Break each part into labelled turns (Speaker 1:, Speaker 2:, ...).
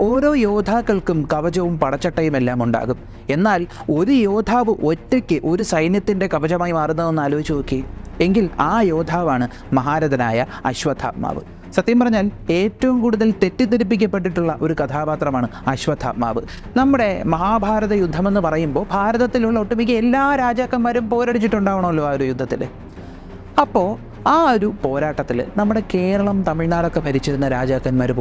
Speaker 1: ഓരോ യോദ്ധാക്കൾക്കും കവചവും പടച്ചട്ടയും എല്ലാം ഉണ്ടാകും. എന്നാൽ ഒരു യോദ്ധാവ് ഒറ്റയ്ക്ക് ഒരു സൈന്യത്തിൻ്റെ കവചമായി മാറുന്നതെന്ന് ആലോചിച്ച് നോക്കി. എങ്കിൽ ആ യോദ്ധാവാണ് മഹാരഥനായ അശ്വത്ഥാമാവ്. സത്യം പറഞ്ഞാൽ ഏറ്റവും കൂടുതൽ തെറ്റിദ്ധരിപ്പിക്കപ്പെട്ടിട്ടുള്ള ഒരു കഥാപാത്രമാണ് അശ്വത്ഥാമാവ്. നമ്മുടെ മഹാഭാരത യുദ്ധമെന്ന് പറയുമ്പോൾ ഭാരതത്തിലുള്ള ഒട്ടുമിക്ക എല്ലാ രാജാക്കന്മാരും പോരടിച്ചിട്ടുണ്ടാവണമല്ലോ ആ ഒരു യുദ്ധത്തിൽ. അപ്പോൾ ആ ഒരു പോരാട്ടത്തിൽ നമ്മുടെ കേരളം, തമിഴ്നാടൊക്കെ ഭരിച്ചിരുന്ന രാജാക്കന്മാർ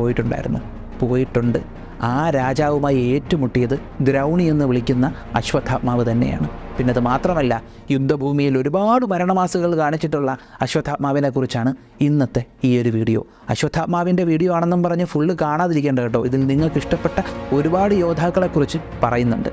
Speaker 1: പോയിട്ടുണ്ട്. ആ രാജാവുമായി ഏറ്റുമുട്ടിയത് ദ്രൗണി എന്ന് വിളിക്കുന്ന അശ്വത്ഥാമാവ് തന്നെയാണ്. പിന്നെ അത് മാത്രമല്ല, യുദ്ധഭൂമിയിൽ ഒരുപാട് മരണമാസുകൾ കാണിച്ചിട്ടുള്ള അശ്വത്ഥാമാവിനെ കുറിച്ചാണ് ഇന്നത്തെ ഈ ഒരു വീഡിയോ. അശ്വത്ഥാമാവിൻ്റെ വീഡിയോ ആണെന്നും പറഞ്ഞ് ഫുള്ള് കാണാതിരിക്കേണ്ട കേട്ടോ. ഇതിൽ നിങ്ങൾക്ക് ഇഷ്ടപ്പെട്ട ഒരുപാട് യോദ്ധാക്കളെക്കുറിച്ച് പറയുന്നുണ്ട്.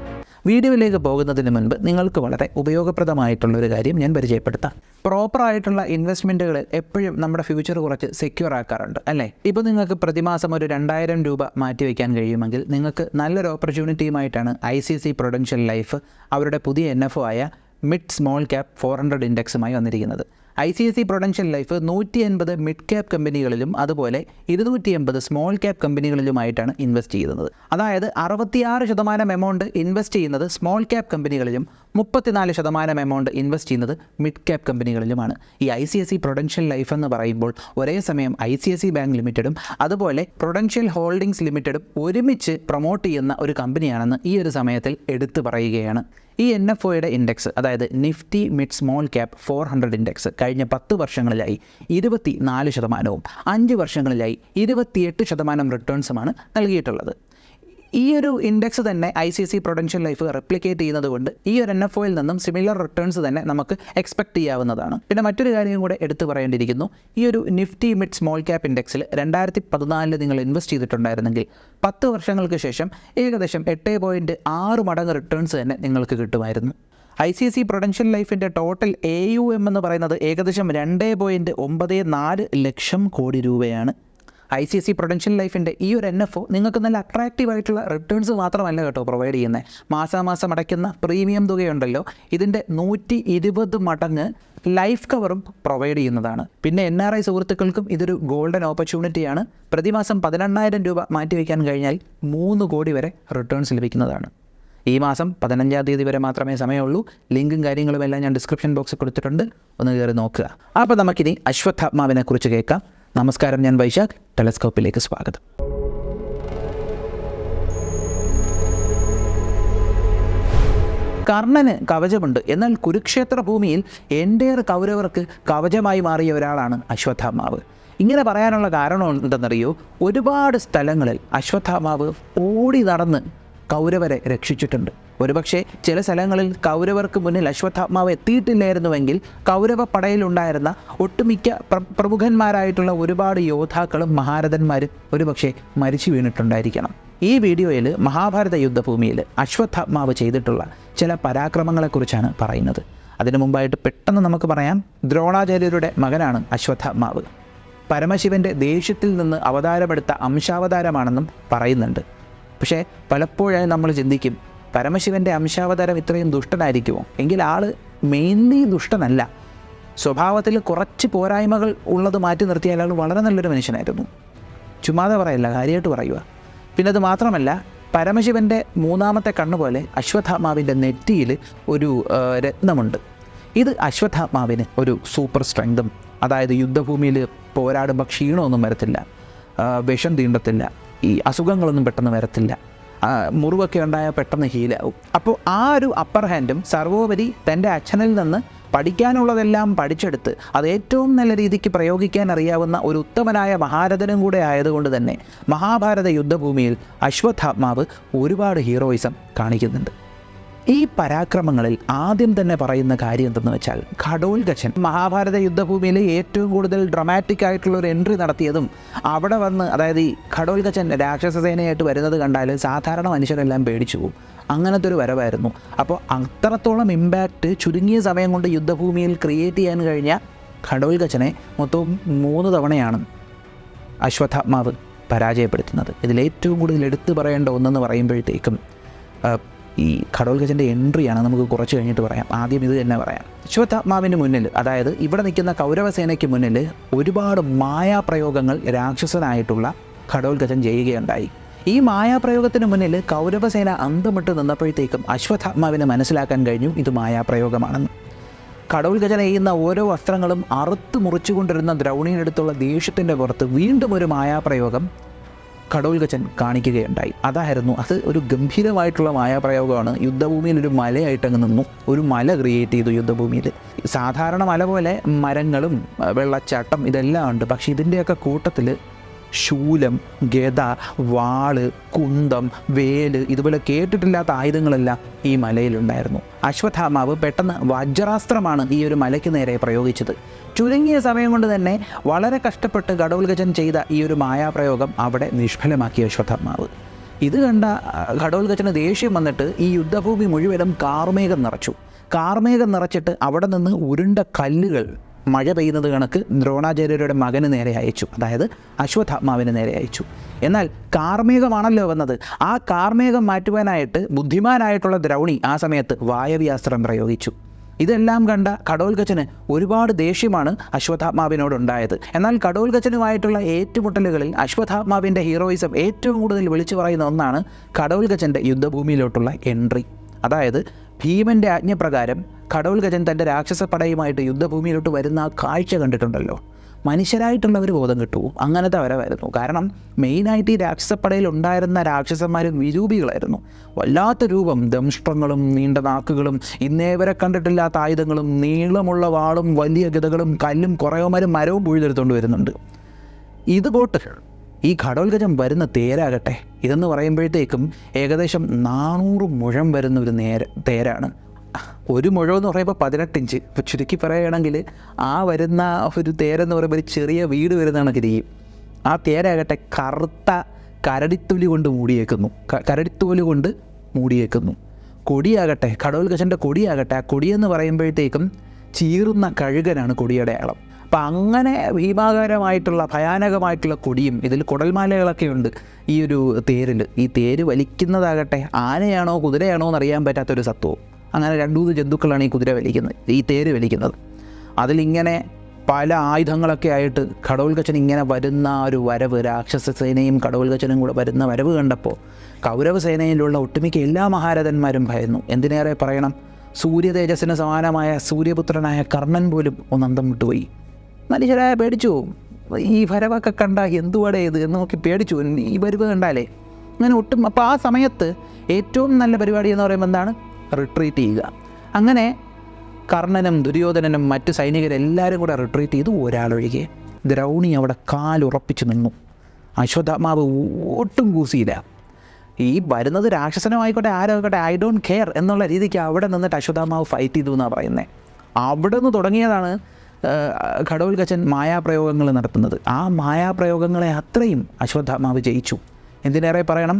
Speaker 1: വീഡിയോയിലേക്ക് പോകുന്നതിന് മുൻപ് നിങ്ങൾക്ക് വളരെ ഉപയോഗപ്രദമായിട്ടുള്ളൊരു കാര്യം ഞാൻ പരിചയപ്പെടുത്താം. പ്രോപ്പറായിട്ടുള്ള ഇൻവെസ്റ്റ്മെൻറ്റുകൾ എപ്പോഴും നമ്മുടെ ഫ്യൂച്ചർ കുറച്ച് സെക്യൂർ ആക്കാറുണ്ട് അല്ലേ? ഇപ്പോൾ നിങ്ങൾക്ക് പ്രതിമാസം ഒരു 2000 രൂപ മാറ്റിവെക്കാൻ കഴിയുമെങ്കിൽ നിങ്ങൾക്ക് നല്ലൊരു ഓപ്പർച്യൂണിറ്റിയുമായിട്ടാണ് ICICI Prudential Life അവരുടെ പുതിയ NFO ആയ മിഡ് സ്മോൾ ക്യാപ് 400 ഇൻഡെക്സുമായി വന്നിരിക്കുന്നത്. ICICI Prudential Life 180 mid cap കമ്പനികളിലും അതുപോലെ 280 സ്മോൾ ക്യാപ് കമ്പനികളിലുമായിട്ടാണ് ഇൻവെസ്റ്റ് ചെയ്യുന്നത്. അതായത് 66% എമൗണ്ട് ഇൻവെസ്റ്റ് ചെയ്യുന്നത് സ്മോൾ ക്യാപ് കമ്പനികളിലും 34% എമൗണ്ട് ഇൻവെസ്റ്റ് ചെയ്യുന്നത് മിഡ് ക്യാപ് കമ്പനികളിലുമാണ്. ഈ ICICI Prudential Life എന്ന് പറയുമ്പോൾ ഒരേ സമയം ICICI ബാങ്ക് ലിമിറ്റഡും അതുപോലെ Prudential ഹോൾഡിംഗ്സ് ലിമിറ്റഡും ഒരുമിച്ച് പ്രൊമോട്ട് ചെയ്യുന്ന ഒരു കമ്പനിയാണെന്ന് ഈ ഒരു സമയത്തിൽ എടുത്തു പറയുകയാണ്. ഈ NFOയുടെ ഇൻഡെക്സ്, അതായത് Nifty mid small cap 400 index കഴിഞ്ഞ 10 വർഷങ്ങളിലായി 24%, 5 വർഷങ്ങളിലായി 28% റിട്ടേൺസുമാണ് നൽകിയിട്ടുള്ളത്. ഈ ഒരു ഇൻഡെക്സ് തന്നെ ICICI Prudential Life റെപ്ലിക്കേറ്റ് ചെയ്യുന്നത് കൊണ്ട് ഈ ഒരു NFOയിൽ നിന്നും സിമിലർ റിട്ടേൺസ് തന്നെ നമുക്ക് എക്സ്പെക്ട് ചെയ്യാവുന്നതാണ്. പിന്നെ മറ്റൊരു കാര്യം കൂടെ എടുത്തു പറയേണ്ടിയിരിക്കുന്നു. ഈ ഒരു നിഫ്റ്റി മിഡ് സ്മോൾ ക്യാപ് ഇൻഡെക്സിൽ 2014 നിങ്ങൾ ഇൻവെസ്റ്റ് ചെയ്തിട്ടുണ്ടായിരുന്നെങ്കിൽ 10 വർഷങ്ങൾക്ക് ശേഷം ഏകദേശം 8.6 മടങ്ങ് റിട്ടേൺസ് തന്നെ നിങ്ങൾക്ക് കിട്ടുമായിരുന്നു. ICICI Prudential Lifeൻ്റെ ടോട്ടൽ AUM എന്ന് പറയുന്നത് ഏകദേശം 2.94 ലക്ഷം കോടി രൂപയാണ്. ICICI Prudential Lifeൻ്റെ ഈ ഒരു NFO നിങ്ങൾക്ക് നല്ല അട്രാക്റ്റീവായിട്ടുള്ള റിട്ടേൺസ് മാത്രമല്ല കേട്ടോ പ്രൊവൈഡ് ചെയ്യുന്നത്. മാസാമാസം അടയ്ക്കുന്ന പ്രീമിയം തുകയുണ്ടല്ലോ, ഇതിൻ്റെ 120 മടങ്ങ് ലൈഫ് കവറും പ്രൊവൈഡ് ചെയ്യുന്നതാണ്. പിന്നെ NRI സുഹൃത്തുക്കൾക്കും ഇതൊരു ഗോൾഡൻ ഓപ്പർച്യൂണിറ്റിയാണ്. പ്രതിമാസം 18,000 രൂപ മാറ്റിവെക്കാൻ കഴിഞ്ഞാൽ 3 കോടി വരെ റിട്ടേൺസ് ലഭിക്കുന്നതാണ്. ഈ മാസം 15-ാം തീയതി വരെ മാത്രമേ സമയമുള്ളൂ. ലിങ്കും കാര്യങ്ങളും എല്ലാം ഞാൻ ഡിസ്ക്രിപ്ഷൻ ബോക്സിൽ കൊടുത്തിട്ടുണ്ട്, ഒന്ന് കയറി നോക്കുക. അപ്പോൾ നമുക്കിനി അശ്വത്ഥാമാവിനെ കുറിച്ച് കേൾക്കാം. നമസ്കാരം, ഞാൻ വൈശാഖ്. ടെലസ്കോപ്പിലേക്ക് സ്വാഗതം. കർണന് കവചമുണ്ട്, എന്നാൽ കുരുക്ഷേത്ര ഭൂമിയിൽ എൻ്റെയർ കൗരവർക്ക് കവചമായി മാറിയ ഒരാളാണ് അശ്വത്ഥാമാവ്. ഇങ്ങനെ പറയാനുള്ള കാരണം എന്തെന്നറിയോ? ഒരുപാട് സ്ഥലങ്ങളിൽ അശ്വത്ഥാമാവ് ഓടി നടന്ന് കൗരവരെ രക്ഷിച്ചിട്ടുണ്ട്. ഒരുപക്ഷെ ചില സ്ഥലങ്ങളിൽ കൗരവർക്ക് മുന്നിൽ അശ്വത്ഥാമാവ് എത്തിയിട്ടില്ലായിരുന്നുവെങ്കിൽ കൗരവ പടയിലുണ്ടായിരുന്ന ഒട്ടുമിക്ക പ്രമുഖന്മാരായിട്ടുള്ള ഒരുപാട് യോദ്ധാക്കളും മഹാരഥന്മാരും ഒരുപക്ഷെ മരിച്ചു വീണിട്ടുണ്ടായിരിക്കണം. ഈ വീഡിയോയിൽ മഹാഭാരത യുദ്ധഭൂമിയിൽ അശ്വത്ഥാമാവ് ചെയ്തിട്ടുള്ള ചില പരാക്രമങ്ങളെക്കുറിച്ചാണ് പറയുന്നത്. അതിനു മുമ്പായിട്ട് പെട്ടെന്ന് നമുക്ക് പറയാം, ദ്രോണാചാര്യരുടെ മകനാണ് അശ്വത്ഥാമാവ്. പരമശിവൻ്റെ ദേഷ്യത്തിൽ നിന്ന് അവതാരമെടുത്ത അംശാവതാരമാണെന്നും പറയുന്നുണ്ട്. പക്ഷേ പലപ്പോഴായി നമ്മൾ ചിന്തിക്കും, പരമശിവൻ്റെ അംശാവതാരം ഇത്രയും ദുഷ്ടനായിരിക്കുമോ? എങ്കിൽ ആൾ മെയിൻലി ദുഷ്ടനല്ല. സ്വഭാവത്തിൽ കുറച്ച് പോരായ്മകൾ ഉള്ളത് മാറ്റി നിർത്തിയാൽ ആൾ വളരെ നല്ലൊരു മനുഷ്യനായിരുന്നു. ചുമ്മാതെ പറയല്ല, കാര്യമായിട്ട് പറയുക. പിന്നെ അത് മാത്രമല്ല, പരമശിവൻ്റെ 3ാമത്തെ കണ്ണുപോലെ അശ്വത്ഥാമാവിൻ്റെ നെറ്റിയിൽ ഒരു രത്നമുണ്ട്. ഇത് അശ്വത്ഥാമാവിന് ഒരു സൂപ്പർ സ്ട്രെങ്തും, അതായത് യുദ്ധഭൂമിയിൽ പോരാടുമ്പോൾ ക്ഷീണമൊന്നും വരത്തില്ല, വിഷം തീണ്ടത്തില്ല, ഈ അസുഖങ്ങളൊന്നും പെട്ടെന്ന് വരത്തില്ല, മുറിവൊക്കെ ഉണ്ടായാൽ പെട്ടെന്ന് ഹീലാവും. അപ്പോൾ ആ ഒരു അപ്പർ ഹാൻഡും സർവോപരി തൻ്റെ അച്ഛനിൽ നിന്ന് പഠിക്കാനുള്ളതെല്ലാം പഠിച്ചെടുത്ത് അത് ഏറ്റവും നല്ല രീതിക്ക് പ്രയോഗിക്കാൻ അറിയാവുന്ന ഒരു ഉത്തമനായ മഹാരഥനും കൂടെ ആയതുകൊണ്ട് തന്നെ മഹാഭാരത യുദ്ധഭൂമിയിൽ അശ്വത്ഥാമാവ് ഒരുപാട് ഹീറോയിസം കാണിക്കുന്നുണ്ട്. ഈ പരാക്രമങ്ങളിൽ ആദ്യം തന്നെ പറയുന്ന കാര്യം എന്തെന്ന് വെച്ചാൽ, ഘടോൽകചൻ മഹാഭാരത യുദ്ധഭൂമിയിൽ ഏറ്റവും കൂടുതൽ ഡ്രമാറ്റിക് ആയിട്ടുള്ള ഒരു എൻട്രി നടത്തിയതും അവിടെ വന്ന്, അതായത് ഈ ഘടോൽകചൻ രാക്ഷസസേനയായിട്ട് വരുന്നത് കണ്ടാൽ സാധാരണ മനുഷ്യരെല്ലാം പേടിച്ചു പോകും. അങ്ങനത്തെ ഒരു വരവായിരുന്നു. അപ്പോൾ അത്രത്തോളം ഇമ്പാക്റ്റ് ചുരുങ്ങിയ സമയം കൊണ്ട് യുദ്ധഭൂമിയിൽ ക്രിയേറ്റ് ചെയ്യാൻ കഴിഞ്ഞ ഘടോൽകചനെ മൊത്തം 3 തവണയാണ് അശ്വത്ഥാമാവ് പരാജയപ്പെടുത്തുന്നത്. ഇതിലേറ്റവും കൂടുതൽ എടുത്തു പറയേണ്ട ഒന്നെന്ന് പറയുമ്പോഴത്തേക്കും ഈ ഘടോൽകചൻ്റെ എൻട്രിയാണ്. നമുക്ക് കുറച്ച് കഴിഞ്ഞിട്ട് പറയാം. ആദ്യം ഇത് തന്നെ പറയാം. അശ്വത്ഥാമാവിന് മുന്നിൽ, അതായത് ഇവിടെ നിൽക്കുന്ന കൗരവസേനയ്ക്ക് മുന്നിൽ ഒരുപാട് മായാപ്രയോഗങ്ങൾ രാക്ഷസനായിട്ടുള്ള ഘടോൽകചൻ ചെയ്യുകയുണ്ടായി. ഈ മായാപ്രയോഗത്തിന് മുന്നിൽ കൗരവസേന അന്തമിട്ട് നിന്നപ്പോഴത്തേക്കും അശ്വത്ഥാത്മാവിന് മനസ്സിലാക്കാൻ കഴിഞ്ഞു ഇത് മായാപ്രയോഗമാണെന്ന്. കടോൽഗജൻ എയ്യുന്ന ഓരോ വസ്ത്രങ്ങളും അറുത്ത് മുറിച്ചുകൊണ്ടിരുന്ന ദ്രൗണിയുടെ ദേഷ്യത്തിൻ്റെ പുറത്ത് വീണ്ടും ഒരു മായാപ്രയോഗം കടോൽഗജൻ കാണിക്കുകയുണ്ടായി. അത് ഒരു ഗംഭീരമായിട്ടുള്ള മായാപ്രയോഗമാണ്. യുദ്ധഭൂമിയിൽ ഒരു മലയായിട്ടങ്ങ് നിന്നു, ഒരു മല ക്രിയേറ്റ് ചെയ്തു യുദ്ധഭൂമിയിൽ. സാധാരണ മല പോലെ മരങ്ങളും വെള്ളച്ചാട്ടം ഇതെല്ലാം ഉണ്ട്. പക്ഷേ ഇതിൻ്റെയൊക്കെ കൂട്ടത്തിൽ ശൂലം, ഗദ, വാള്, കുന്തം, വേല് ഇതുപോലെ കേട്ടിട്ടില്ലാത്ത ആയുധങ്ങളെല്ലാം ഈ മലയിലുണ്ടായിരുന്നു. അശ്വത്ഥാമാവ് പെട്ടെന്ന് വജ്രാസ്ത്രമാണ് ഈ ഒരു മലയ്ക്ക് നേരെ പ്രയോഗിച്ചത്. ചുരുങ്ങിയ സമയം കൊണ്ട് തന്നെ വളരെ കഷ്ടപ്പെട്ട് ഘടോൽഗജൻ ചെയ്ത ഈ ഒരു മായാപ്രയോഗം അവിടെ നിഷ്ഫലമാക്കിയ അശ്വത്ഥാമാവ്. ഇത് കണ്ട ഘടോൽഗജന് ദേഷ്യം വന്നിട്ട് ഈ യുദ്ധഭൂമി മുഴുവനും കാർമേഘം നിറച്ചു. കാർമേഘം നിറച്ചിട്ട് അവിടെ നിന്ന് ഉരുണ്ട കല്ലുകൾ മഴ പെയ്യുന്നത് കണക്ക് ദ്രോണാചാര്യരുടെ മകന് നേരെ അയച്ചു, അതായത് അശ്വത്ഥാത്മാവിന് നേരെ അയച്ചു. എന്നാൽ കാർമേഘമാണല്ലോ വന്നത്, ആ കാർമേഘം മാറ്റുവാനായിട്ട് ബുദ്ധിമാനായിട്ടുള്ള ദ്രൗണി ആ സമയത്ത് വായവ്യാസ്ത്രം പ്രയോഗിച്ചു. ഇതെല്ലാം കണ്ട ഘടോൽഗജന് ഒരുപാട് ദേഷ്യമാണ് അശ്വത്ഥാത്മാവിനോടുണ്ടായത്. എന്നാൽ ഘടോൽഗജനുമായിട്ടുള്ള ഏറ്റുമുട്ടലുകളിൽ അശ്വത്ഥാത്മാവിൻ്റെ ഹീറോയിസം ഏറ്റവും കൂടുതൽ വിളിച്ചു പറയുന്ന ഒന്നാണ് ഘടോൽഗജൻ്റെ യുദ്ധഭൂമിയിലോട്ടുള്ള എൻട്രി. അതായത് ഭീമൻ്റെ ആജ്ഞപ്രകാരം ഘടോൽഗജൻ തൻ്റെ രാക്ഷസപ്പടയുമായിട്ട് യുദ്ധഭൂമിയിലോട്ട് വരുന്ന ആ കാഴ്ച കണ്ടിട്ടുണ്ടല്ലോ, മനുഷ്യരായിട്ടുള്ളവർ ബോധം കിട്ടുമോ? അങ്ങനത്തെ വരവായിരുന്നു. കാരണം മെയിനായിട്ട് ഈ രാക്ഷസപ്പടയിൽ ഉണ്ടായിരുന്ന രാക്ഷസന്മാർ വിരൂപികളായിരുന്നു. വല്ലാത്ത രൂപം, ദംഷ്ട്രങ്ങളും നീണ്ട നാക്കുകളും ഇന്നേ വരെ കണ്ടിട്ടില്ലാത്ത ആയുധങ്ങളും നീളമുള്ള വാളും വലിയ ഗദകളും കല്ലും കുറേമാരും മരവും പൂഴ്തെടുത്തുകൊണ്ട് വരുന്നുണ്ട്. ഇത് പോട്ട് ഈ ഘടോൽഗജൻ വരുന്ന തേരാകട്ടെ, ഇതെന്ന് പറയുമ്പോഴത്തേക്കും ഏകദേശം 400 മുഴം വരുന്ന ഒരു തേരാണ്. ഒരു മുഴമെന്ന് പറയുമ്പോൾ 18 ഇഞ്ച്. ഇപ്പോൾ ചുരുക്കി പറയുകയാണെങ്കിൽ ആ വരുന്ന ഒരു തേരെന്ന് പറയുമ്പോൾ ഒരു ചെറിയ വീട് വരുന്നതാണ് ഇരിക്കും. ആ തേരാകട്ടെ കറുത്ത കരടിത്തോലി കൊണ്ട് മൂടിയേക്കുന്നു. കൊടിയാകട്ടെ ഘടോൽഗജൻ്റെ കൊടിയാകട്ടെ, ആ കൊടിയെന്ന് പറയുമ്പോഴത്തേക്കും ചീറുന്ന കഴുകനാണ് കൊടിയുടെ ആളം. അപ്പം അങ്ങനെ ഭീമാകാരമായിട്ടുള്ള ഭയാനകമായിട്ടുള്ള കൊടിയും ഇതിൽ കുടൽമാലകളൊക്കെ ഉണ്ട് ഈ ഒരു തേരിൽ. ഈ തേര് വലിക്കുന്നതാകട്ടെ ആനയാണോ കുതിരയാണോ എന്നറിയാൻ പറ്റാത്തൊരു സത്വവും. അങ്ങനെ 2-3 ജന്തുക്കളാണ് ഈ തേര് വലിക്കുന്നത്. അതിലിങ്ങനെ പല ആയുധങ്ങളൊക്കെ ആയിട്ട് ഘടോൽഗജൻ ഇങ്ങനെ വരുന്ന ഒരു വരവ്, രാക്ഷസസേനയും ഘടോൽഗജനും കൂടെ വരുന്ന വരവ് കണ്ടപ്പോൾ കൗരവസേനയിലുള്ള ഒട്ടുമിക്ക എല്ലാ മഹാരഥന്മാരും ഭയന്നു. എന്തിനേറെ പറയണം, സൂര്യതേജസ്സിന് സമാനമായ സൂര്യപുത്രനായ കർണൻ പോലും ഒന്നന്തം വിട്ടുപോയി. മനുഷ്യരായ പേടിച്ചു. ഈ വരവൊക്കെ കണ്ട എന്തുവാടേ ഇത് എന്ന് നോക്കി പേടിച്ചു. ഈ വരവ് കണ്ടാലേ അങ്ങനെ ഒട്ടും. അപ്പോൾ ആ സമയത്ത് ഏറ്റവും നല്ല പരിപാടി എന്ന് പറയുമ്പോൾ എന്താണ്, റിട്രീറ്റ് ചെയ്യുക. അങ്ങനെ കർണനും ദുര്യോധനനും മറ്റ് സൈനികരെല്ലാവരും കൂടെ റിട്രീറ്റ് ചെയ്തു. ഒരാളൊഴികെ ദ്രൗണി അവിടെ കാലുറപ്പിച്ച് നിന്നു. അശ്വത്ഥാത്മാവ് ഒട്ടും കൂസിയില്ല. ഈ വരുന്നത് രാക്ഷസനമായിക്കോട്ടെ ആരായിക്കോട്ടെ, ഐ ഡോണ്ട് കെയർ എന്നുള്ള രീതിക്ക് അവിടെ നിന്നിട്ട് അശ്വത്ഥാത്മാവ് ഫൈറ്റ് ചെയ്തു എന്നാണ് പറയുന്നത്. അവിടെ നിന്ന് തുടങ്ങിയതാണ് ഘടോൽഗജൻ മായാപ്രയോഗങ്ങൾ നടത്തുന്നത്. ആ മായാപ്രയോഗങ്ങളെ അത്രയും അശ്വത്ഥാത്മാവ് ജയിച്ചു. എന്തിനേറെ പറയണം,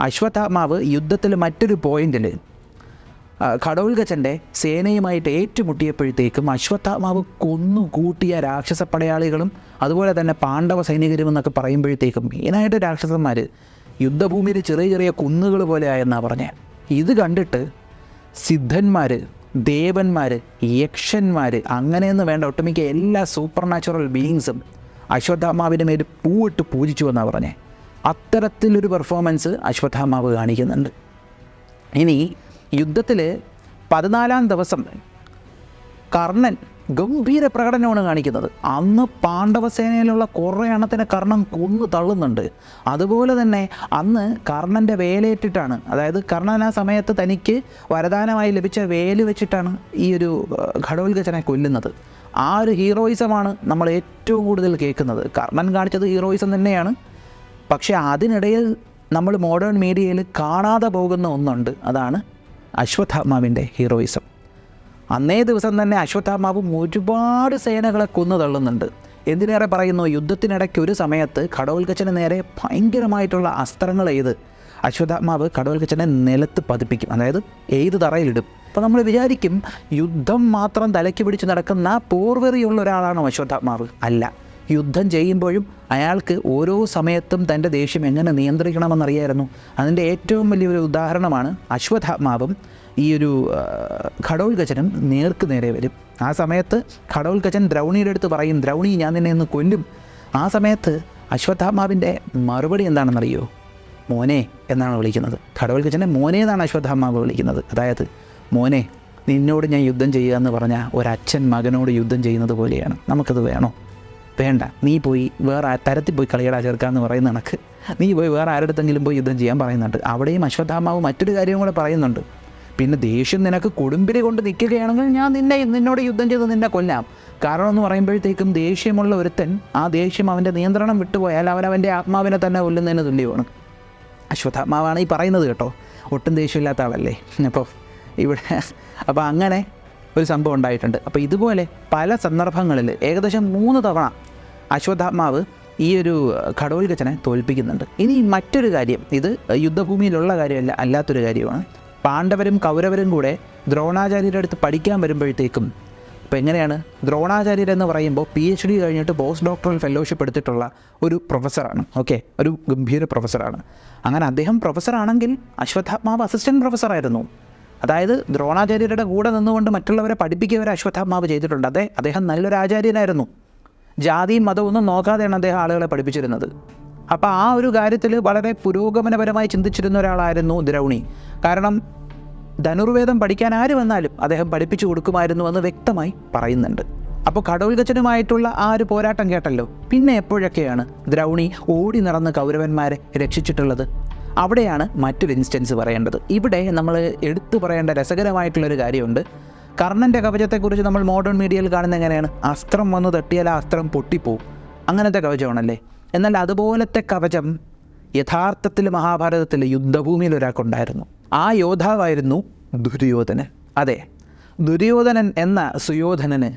Speaker 1: അശ്വത്ഥാത്മാവ് യുദ്ധത്തിൽ മറ്റൊരു പോയിന്റിൽ ഘടോൽഗജൻ്റെ സേനയുമായിട്ട് ഏറ്റുമുട്ടിയപ്പോഴത്തേക്കും അശ്വത്ഥാത്മാവ് കൊന്നുകൂട്ടിയ രാക്ഷസ പടയാളികളും അതുപോലെ തന്നെ പാണ്ഡവ സൈനികരും എന്നൊക്കെ പറയുമ്പോഴത്തേക്കും മെയിനായിട്ട് രാക്ഷസന്മാർ യുദ്ധഭൂമിയിൽ ചെറിയ ചെറിയ കുന്നുകൾ പോലെ ആയെന്നാണ് പറഞ്ഞത്. ഇത് കണ്ടിട്ട് സിദ്ധന്മാർ, ദേവന്മാർ, യക്ഷന്മാർ, അങ്ങനെയെന്ന് വേണ്ട ഒട്ടുമിക്ക എല്ലാ സൂപ്പർ നാച്ചുറൽ ബീയിങ്സും അശ്വത്ഥാത്മാവിൻ്റെ മേൽ പൂവിട്ട് പൂജിച്ചു എന്നാണ് പറഞ്ഞത്. അത്തരത്തിലൊരു പെർഫോമൻസ് അശ്വത്ഥാത്മാവ് കാണിക്കുന്നുണ്ട്. ഇനി യുദ്ധത്തിൽ 14-ാം ദിവസം കർണൻ ഗംഭീര പ്രകടനമാണ് കാണിക്കുന്നത്. അന്ന് പാണ്ഡവസേനയിലുള്ള കുറേ എണ്ണത്തിനെ കർണൻ കൊന്നു തള്ളുന്നുണ്ട്. അതുപോലെ തന്നെ അന്ന് കർണൻ്റെ വേലേറ്റിട്ടാണ്, അതായത് കർണൻ ആ സമയത്ത് തനിക്ക് വരദാനമായി ലഭിച്ച വേല് വെച്ചിട്ടാണ് ഈ ഒരു ഘടോൽഗജനെ കൊല്ലുന്നത്. ആ ഒരു ഹീറോയിസമാണ് നമ്മൾ ഏറ്റവും കൂടുതൽ കേൾക്കുന്നത്. കർണൻ കാണിച്ചത് ഹീറോയിസം തന്നെയാണ്. പക്ഷേ അതിനിടയിൽ നമ്മൾ മോഡേൺ മീഡിയയിൽ കാണാതെ പോകുന്ന ഒന്നുണ്ട്, അതാണ് അശ്വത്ഥാത്മാവിൻ്റെ ഹീറോയിസം. അന്നേ ദിവസം തന്നെ അശ്വത്ഥാത്മാവും ഒരുപാട് സേനകളെ കൊന്നു തള്ളുന്നുണ്ട്. എന്തിനേറെ പറയുന്നു, യുദ്ധത്തിനിടയ്ക്ക് ഒരു സമയത്ത് ഘടോൽഗജന് നേരെ ഭയങ്കരമായിട്ടുള്ള അസ്ത്രങ്ങൾ എയ്ത് അശ്വത്ഥാത്മാവ് ഘടോൽഗജനെ നിലത്ത് പതിപ്പിക്കും, അതായത് എയ്ത് തറയിലിടും. അപ്പോൾ നമ്മൾ വിചാരിക്കും യുദ്ധം മാത്രം തലയ്ക്ക് പിടിച്ച് നടക്കുന്ന പോർവെറിയുള്ള ഒരാളാണോ അശ്വത്ഥാത്മാവ്? അല്ല. യുദ്ധം ചെയ്യുമ്പോഴും അയാൾക്ക് ഓരോ സമയത്തും തൻ്റെ ദേഷ്യം എങ്ങനെ നിയന്ത്രിക്കണമെന്നറിയായിരുന്നു. അതിൻ്റെ ഏറ്റവും വലിയൊരു ഉദാഹരണമാണ് അശ്വത്ഥാത്മാവും ഈ ഒരു ഘടോൽഗജനും നേർക്ക് നേരെ വരും. ആ സമയത്ത് ഘടോൽഗജൻ ദ്രൗണിയുടെ അടുത്ത് പറയും, ദ്രൗണി ഞാൻ നിന്നെ ഒന്ന് കൊല്ലും. ആ സമയത്ത് അശ്വത്ഥാത്മാവിൻ്റെ മറുപടി എന്താണെന്നറിയോ? മോനെ എന്നാണ് വിളിക്കുന്നത്. ഘടോൽക്കച്ചനെ മോനെ എന്നാണ് അശ്വത്ഥാമാവ് വിളിക്കുന്നത്. അതായത് മോനെ, നിന്നോട് ഞാൻ യുദ്ധം ചെയ്യുക എന്ന് പറഞ്ഞാൽ ഒരച്ഛൻ മകനോട് യുദ്ധം ചെയ്യുന്നത് പോലെയാണ്. നമുക്കത് വേണോ? വേണ്ട. നീ പോയി വേറെ തരത്തിൽ പോയി കളിയടാ ചേർക്കാമെന്ന് പറയുന്ന കണക്ക് നീ പോയി വേറെ ആരുടെടുത്തെങ്കിലും പോയി യുദ്ധം ചെയ്യാൻ പറയുന്നുണ്ട്. അവിടെയും അശ്വത്ഥാമാവ് മറ്റൊരു കാര്യം കൂടെ പറയുന്നുണ്ട്. പിന്നെ ദേഷ്യം നിനക്ക് കൊടുമ്പിരി കൊണ്ട് നിൽക്കുകയാണെങ്കിൽ ഞാൻ നിന്നോട് യുദ്ധം ചെയ്ത് നിന്നെ കൊല്ലാം. കാരണം എന്ന് പറയുമ്പോഴത്തേക്കും ദേഷ്യമുള്ള ഒരുത്തൻ ആ ദേഷ്യം അവൻ്റെ നിയന്ത്രണം വിട്ടുപോയാൽ അവൻ്റെ ആത്മാവിനെ തന്നെ കൊല്ലുന്നതിന് തുല്യമാണ്. അശ്വത്ഥാമാവാണ് ഈ പറയുന്നത് കേട്ടോ. ഒട്ടും ദേഷ്യമില്ലാത്ത ആളല്ലേ. അപ്പോൾ അങ്ങനെ ഒരു സംഭവം ഉണ്ടായിട്ടുണ്ട്. അപ്പോൾ ഇതുപോലെ പല സന്ദർഭങ്ങളിൽ ഏകദേശം 3 തവണ അശ്വത്ഥാമാവ് ഈ ഒരു ഘടോൽക്കച്ചനെ തോൽപ്പിക്കുന്നുണ്ട്. ഇനി മറ്റൊരു കാര്യം, ഇത് യുദ്ധഭൂമിയിലുള്ള കാര്യമല്ല, അല്ലാത്തൊരു കാര്യമാണ്. പാണ്ഡവരും കൗരവരും കൂടെ ദ്രോണാചാര്യരുടെ അടുത്ത് പഠിക്കാൻ വരുമ്പോഴത്തേക്കും ഇപ്പോൾ എങ്ങനെയാണ്, ദ്രോണാചാര്യരെന്ന് പറയുമ്പോൾ PhD കഴിഞ്ഞിട്ട് പോസ്റ്റ് ഡോക്ടറൽ ഫെലോഷിപ്പ് എടുത്തിട്ടുള്ള ഒരു പ്രൊഫസറാണ്. ഓക്കെ, ഒരു ഗംഭീര പ്രൊഫസറാണ്. അങ്ങനെ അദ്ദേഹം പ്രൊഫസറാണെങ്കിൽ അശ്വത്ഥാമാവ് അസിസ്റ്റൻറ്റ് പ്രൊഫസറായിരുന്നു. അതായത് ദ്രോണാചാര്യരുടെ കൂടെ നിന്നുകൊണ്ട് മറ്റുള്ളവരെ പഠിപ്പിക്കുക വരെ അശ്വത്ഥാമാവ് ചെയ്തിട്ടുണ്ട്. അദ്ദേഹം നല്ലൊരു ആചാര്യനായിരുന്നു. ജാതിയും മതവും ഒന്നും നോക്കാതെയാണ് അദ്ദേഹം ആളുകളെ പഠിപ്പിച്ചിരുന്നത്. അപ്പോൾ ആ ഒരു കാര്യത്തിൽ വളരെ പുരോഗമനപരമായി ചിന്തിച്ചിരുന്ന ഒരാളായിരുന്നു ദ്രൗണി. കാരണം ധനുർവേദം പഠിക്കാൻ ആര് വന്നാലും അദ്ദേഹം പഠിപ്പിച്ചു കൊടുക്കുമായിരുന്നു എന്ന് വ്യക്തമായി പറയുന്നുണ്ട്. അപ്പോൾ ഘടോൽക്കച്ചനുമായിട്ടുള്ള ആ ഒരു പോരാട്ടം കേട്ടല്ലോ. പിന്നെ എപ്പോഴൊക്കെയാണ് ദ്രൗണി ഓടി നടന്ന് കൗരവന്മാരെ രക്ഷിച്ചിട്ടുള്ളത്? അവിടെയാണ് മറ്റൊരു ഇൻസ്റ്റൻസ് പറയേണ്ടത്. ഇവിടെ നമ്മൾ എടുത്തു പറയേണ്ട രസകരമായിട്ടുള്ളൊരു കാര്യമുണ്ട്. കർണൻ്റെ കവചത്തെക്കുറിച്ച് നമ്മൾ മോഡേൺ മീഡിയയിൽ കാണുന്ന എങ്ങനെയാണ്, അസ്ത്രം വന്ന് തട്ടിയാൽ ആ അസ്ത്രം പൊട്ടിപ്പോവും, അങ്ങനത്തെ കവചമാണല്ലേ. എന്നാൽ അതുപോലത്തെ കവചം യഥാർത്ഥത്തിൽ മഹാഭാരതത്തിൽ യുദ്ധഭൂമിയിൽ ഒരാൾക്കുണ്ടായിരുന്നു. ആ യോദ്ധാവായിരുന്നു ദുര്യോധനൻ. അതെ, ദുര്യോധനൻ എന്ന സുയോധനന്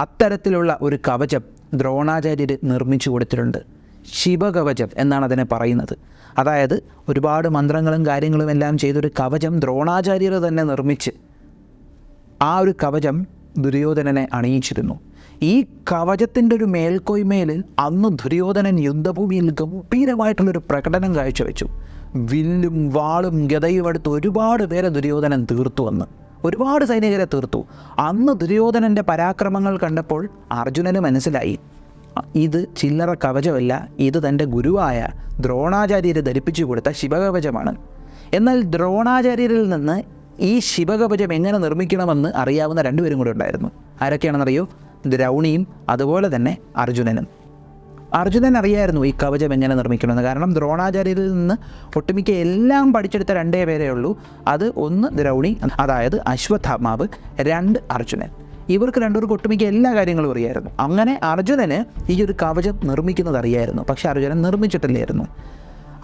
Speaker 1: അത്തരത്തിലുള്ള ഒരു കവചം ദ്രോണാചാര്യർ നിർമ്മിച്ചു കൊടുത്തിട്ടുണ്ട്. ശിവകവചം എന്നാണ് അതിനെ പറയുന്നത്. അതായത് ഒരുപാട് മന്ത്രങ്ങളും കാര്യങ്ങളും എല്ലാം ചെയ്തൊരു കവചം ദ്രോണാചാര്യർ തന്നെ നിർമ്മിച്ച് ആ ഒരു കവചം ദുര്യോധനനെ അണിയിച്ചിരുന്നു. ഈ കവചത്തിൻ്റെ ഒരു മേൽക്കോയ്മയിൽ അന്ന് ദുര്യോധനൻ യുദ്ധഭൂമിയിൽ ഗംഭീരമായിട്ടുള്ളൊരു പ്രകടനം കാഴ്ചവെച്ചു. വില്ലും വാളും ഗദയും എടുത്ത് ഒരുപാട് പേരെ ദുര്യോധനൻ തീർത്തു. അന്ന് ഒരുപാട് സൈനികരെ തീർത്തു. അന്ന് ദുര്യോധനൻ്റെ പരാക്രമങ്ങൾ കണ്ടപ്പോൾ അർജുനന് മനസ്സിലായി, ഇത് ചില്ലറ കവചമല്ല, ഇത് തൻ്റെ ഗുരുവായ ദ്രോണാചാര്യർ ധരിപ്പിച്ചു കൊടുത്ത ശിവകവചമാണ്. എന്നാൽ ദ്രോണാചാര്യരിൽ നിന്ന് ഈ ശിവകവചം എങ്ങനെ നിർമ്മിക്കണമെന്ന് അറിയാവുന്ന 2 പേരും കൂടെ ഉണ്ടായിരുന്നു. ആരൊക്കെയാണെന്നറിയോ? ദ്രൗണിയും അതുപോലെ തന്നെ അർജുനനും. അർജുനൻ അറിയായിരുന്നു ഈ കവചം എങ്ങനെ നിർമ്മിക്കണമെന്ന്. കാരണം ദ്രോണാചാര്യരിൽ നിന്ന് ഒട്ടുമിക്ക എല്ലാം പഠിച്ചെടുത്ത 2 പേരേ ഉള്ളൂ. അത് ഒന്ന് ദ്രൗണി, അതായത് അശ്വത്ഥാമാവ്, 2 അർജുനൻ. ഇവർക്ക് 2 പേർക്ക് ഒട്ടുമിക്ക എല്ലാ കാര്യങ്ങളും അറിയായിരുന്നു. അങ്ങനെ അർജുനന് ഈ ഒരു കവചം നിർമ്മിക്കുന്നത് അറിയായിരുന്നു. പക്ഷെ അർജുനൻ നിർമ്മിച്ചിട്ടില്ലായിരുന്നു.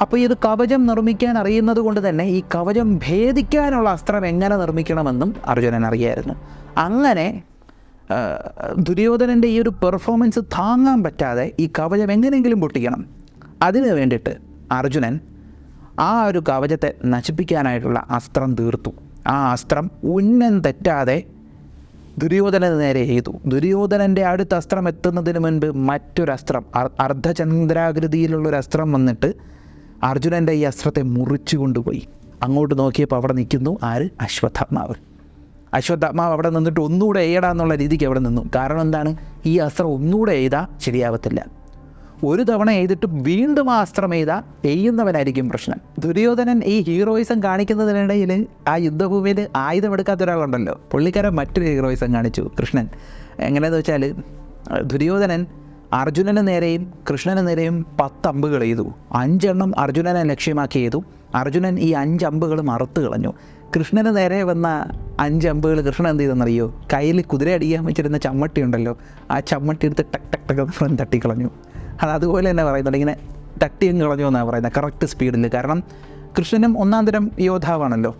Speaker 1: അപ്പോൾ ഈ ഒരു കവചം നിർമ്മിക്കാൻ അറിയുന്നത് കൊണ്ട് തന്നെ ഈ കവചം ഭേദിക്കാനുള്ള അസ്ത്രം എങ്ങനെ നിർമ്മിക്കണമെന്നും അർജുനൻ അറിയായിരുന്നു. അങ്ങനെ ദുര്യോധനൻ്റെ ഈ ഒരു പെർഫോമൻസ് താങ്ങാൻ പറ്റാതെ ഈ കവചം എങ്ങനെയെങ്കിലും പൊട്ടിക്കണം. അതിന് വേണ്ടിയിട്ട് അർജുനൻ ആ ഒരു കവചത്തെ നശിപ്പിക്കാനായിട്ടുള്ള അസ്ത്രം തീർത്തു. ആ അസ്ത്രം ഉന്നം തെറ്റാതെ ദുര്യോധനന് നേരെ ചെയ്തു. ദുര്യോധനൻ്റെ അടുത്ത അസ്ത്രം എത്തുന്നതിന് മുൻപ് മറ്റൊരസ്ത്രം, അർദ്ധചന്ദ്രാകൃതിയിലുള്ളൊരു അസ്ത്രം വന്നിട്ട് അർജുനൻ്റെ ഈ അസ്ത്രത്തെ മുറിച്ചു കൊണ്ടുപോയി. അങ്ങോട്ട് നോക്കിയപ്പോൾ അവിടെ നിൽക്കുന്നു ആര്? അശ്വത്ഥാമാവ്. അശ്വത്ഥാമാവ് അവിടെ നിന്നിട്ട് ഒന്നുകൂടെ എയ്യടാന്നുള്ള രീതിക്ക് അവിടെ നിന്നു. കാരണം എന്താണ്? ഈ അസ്ത്രം ഒന്നുകൂടെ എയ്താൽ ശരിയാവത്തില്ല. ഒരു തവണ എഴുതിട്ട് വീണ്ടും ആ അസ്ത്രം എഴുതാൽ എയ്യുന്നവനായിരിക്കും പ്രശ്നം. ദുര്യോധനൻ ഈ ഹീറോയിസം കാണിക്കുന്നതിനിടയിൽ ആ യുദ്ധഭൂമിയിൽ ആയുധമെടുക്കാത്ത ഒരാളുണ്ടല്ലോ, പുള്ളിക്കാരൻ മറ്റൊരു ഹീറോയിസം കാണിച്ചു, കൃഷ്ണൻ. എങ്ങനെയെന്ന് വെച്ചാൽ ദുര്യോധനൻ അർജുനന് നേരെയും കൃഷ്ണന് നേരെയും 10 അമ്പുകൾ എയ്തു. 5 എണ്ണം അർജുനനെ ലക്ഷ്യമാക്കി ചെയ്തു. അർജുനൻ ഈ 5 അമ്പുകളും അറുത്ത് കളഞ്ഞു. കൃഷ്ണന് നേരെ വന്ന 5 അമ്പുകൾ കൃഷ്ണൻ എന്ത് ചെയ്തെന്നറിയോ? കയ്യിൽ കുതിര അടിക്കാൻ വെച്ചിരുന്ന ചമ്മട്ടി ഉണ്ടല്ലോ, ആ ചമ്മട്ടി എടുത്ത് ടക്ക് ടക്ക് ടക്ക് തട്ടിക്കളഞ്ഞു. അതുപോലെ തന്നെ പറയുന്നുണ്ട്, ഇങ്ങനെ തട്ടിയും കളഞ്ഞു എന്നാണ് പറയുന്നത്, കറക്റ്റ് സ്പീഡിൽ. കാരണം കൃഷ്ണനും 1-ാം തരം യോദ്ധാവാണല്ലോ.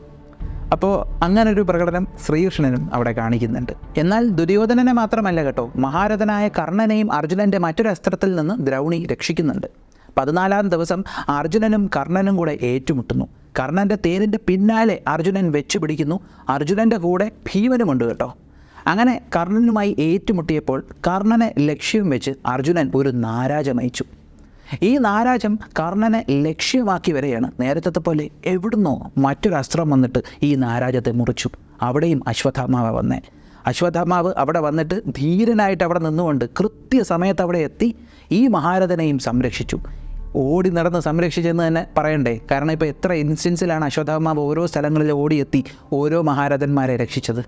Speaker 1: അപ്പോൾ അങ്ങനൊരു പ്രകടനം ശ്രീകൃഷ്ണനും അവിടെ കാണിക്കുന്നുണ്ട്. എന്നാൽ ദുര്യോധനനെ മാത്രമല്ല കേട്ടോ, മഹാരഥനായ കർണനെയും അർജുനൻ്റെ മറ്റൊരു അസ്ത്രത്തിൽ നിന്ന് ദ്രൗണി രക്ഷിക്കുന്നുണ്ട്. 14-ാം ദിവസം അർജുനനും കർണനും കൂടെ ഏറ്റുമുട്ടുന്നു. കർണൻ്റെ തേരിൻ്റെ പിന്നാലെ അർജുനൻ വെച്ച് പിടിക്കുന്നു. അർജുനൻ്റെ കൂടെ ഭീമനുമുണ്ട് കേട്ടോ. അങ്ങനെ കർണനുമായി ഏറ്റുമുട്ടിയപ്പോൾ കർണനെ ലക്ഷ്യം വെച്ച് അർജുനൻ ഒരു നാരാജം അയച്ചു. ഈ നാരാജം കർണനെ ലക്ഷ്യമാക്കി വരെയാണ്. നേരത്തെ പോലെ എവിടുന്നോ മറ്റൊരു അസ്ത്രം വന്നിട്ട് ഈ നാരാജത്തെ മുറിച്ചു. അവിടെയും അശ്വത്ഥാമാവ് വന്നേ. അശ്വത്ഥാമാവ് അവിടെ വന്നിട്ട് ധീരനായിട്ട് അവിടെ നിന്നുകൊണ്ട് കൃത്യസമയത്ത് അവിടെ എത്തി ഈ മഹാരഥനെയും സംരക്ഷിച്ചു. ഓടി നടന്ന് സംരക്ഷിച്ചെന്ന് തന്നെ പറയണ്ടേ? കാരണം ഇപ്പോൾ എത്ര ഇൻസ്റ്റൻസിലാണ് അശ്വത്ഥാമാവ് ഓരോ സ്ഥലങ്ങളിൽ ഓടിയെത്തി ഓരോ മഹാരഥന്മാരെ രക്ഷിച്ചത്.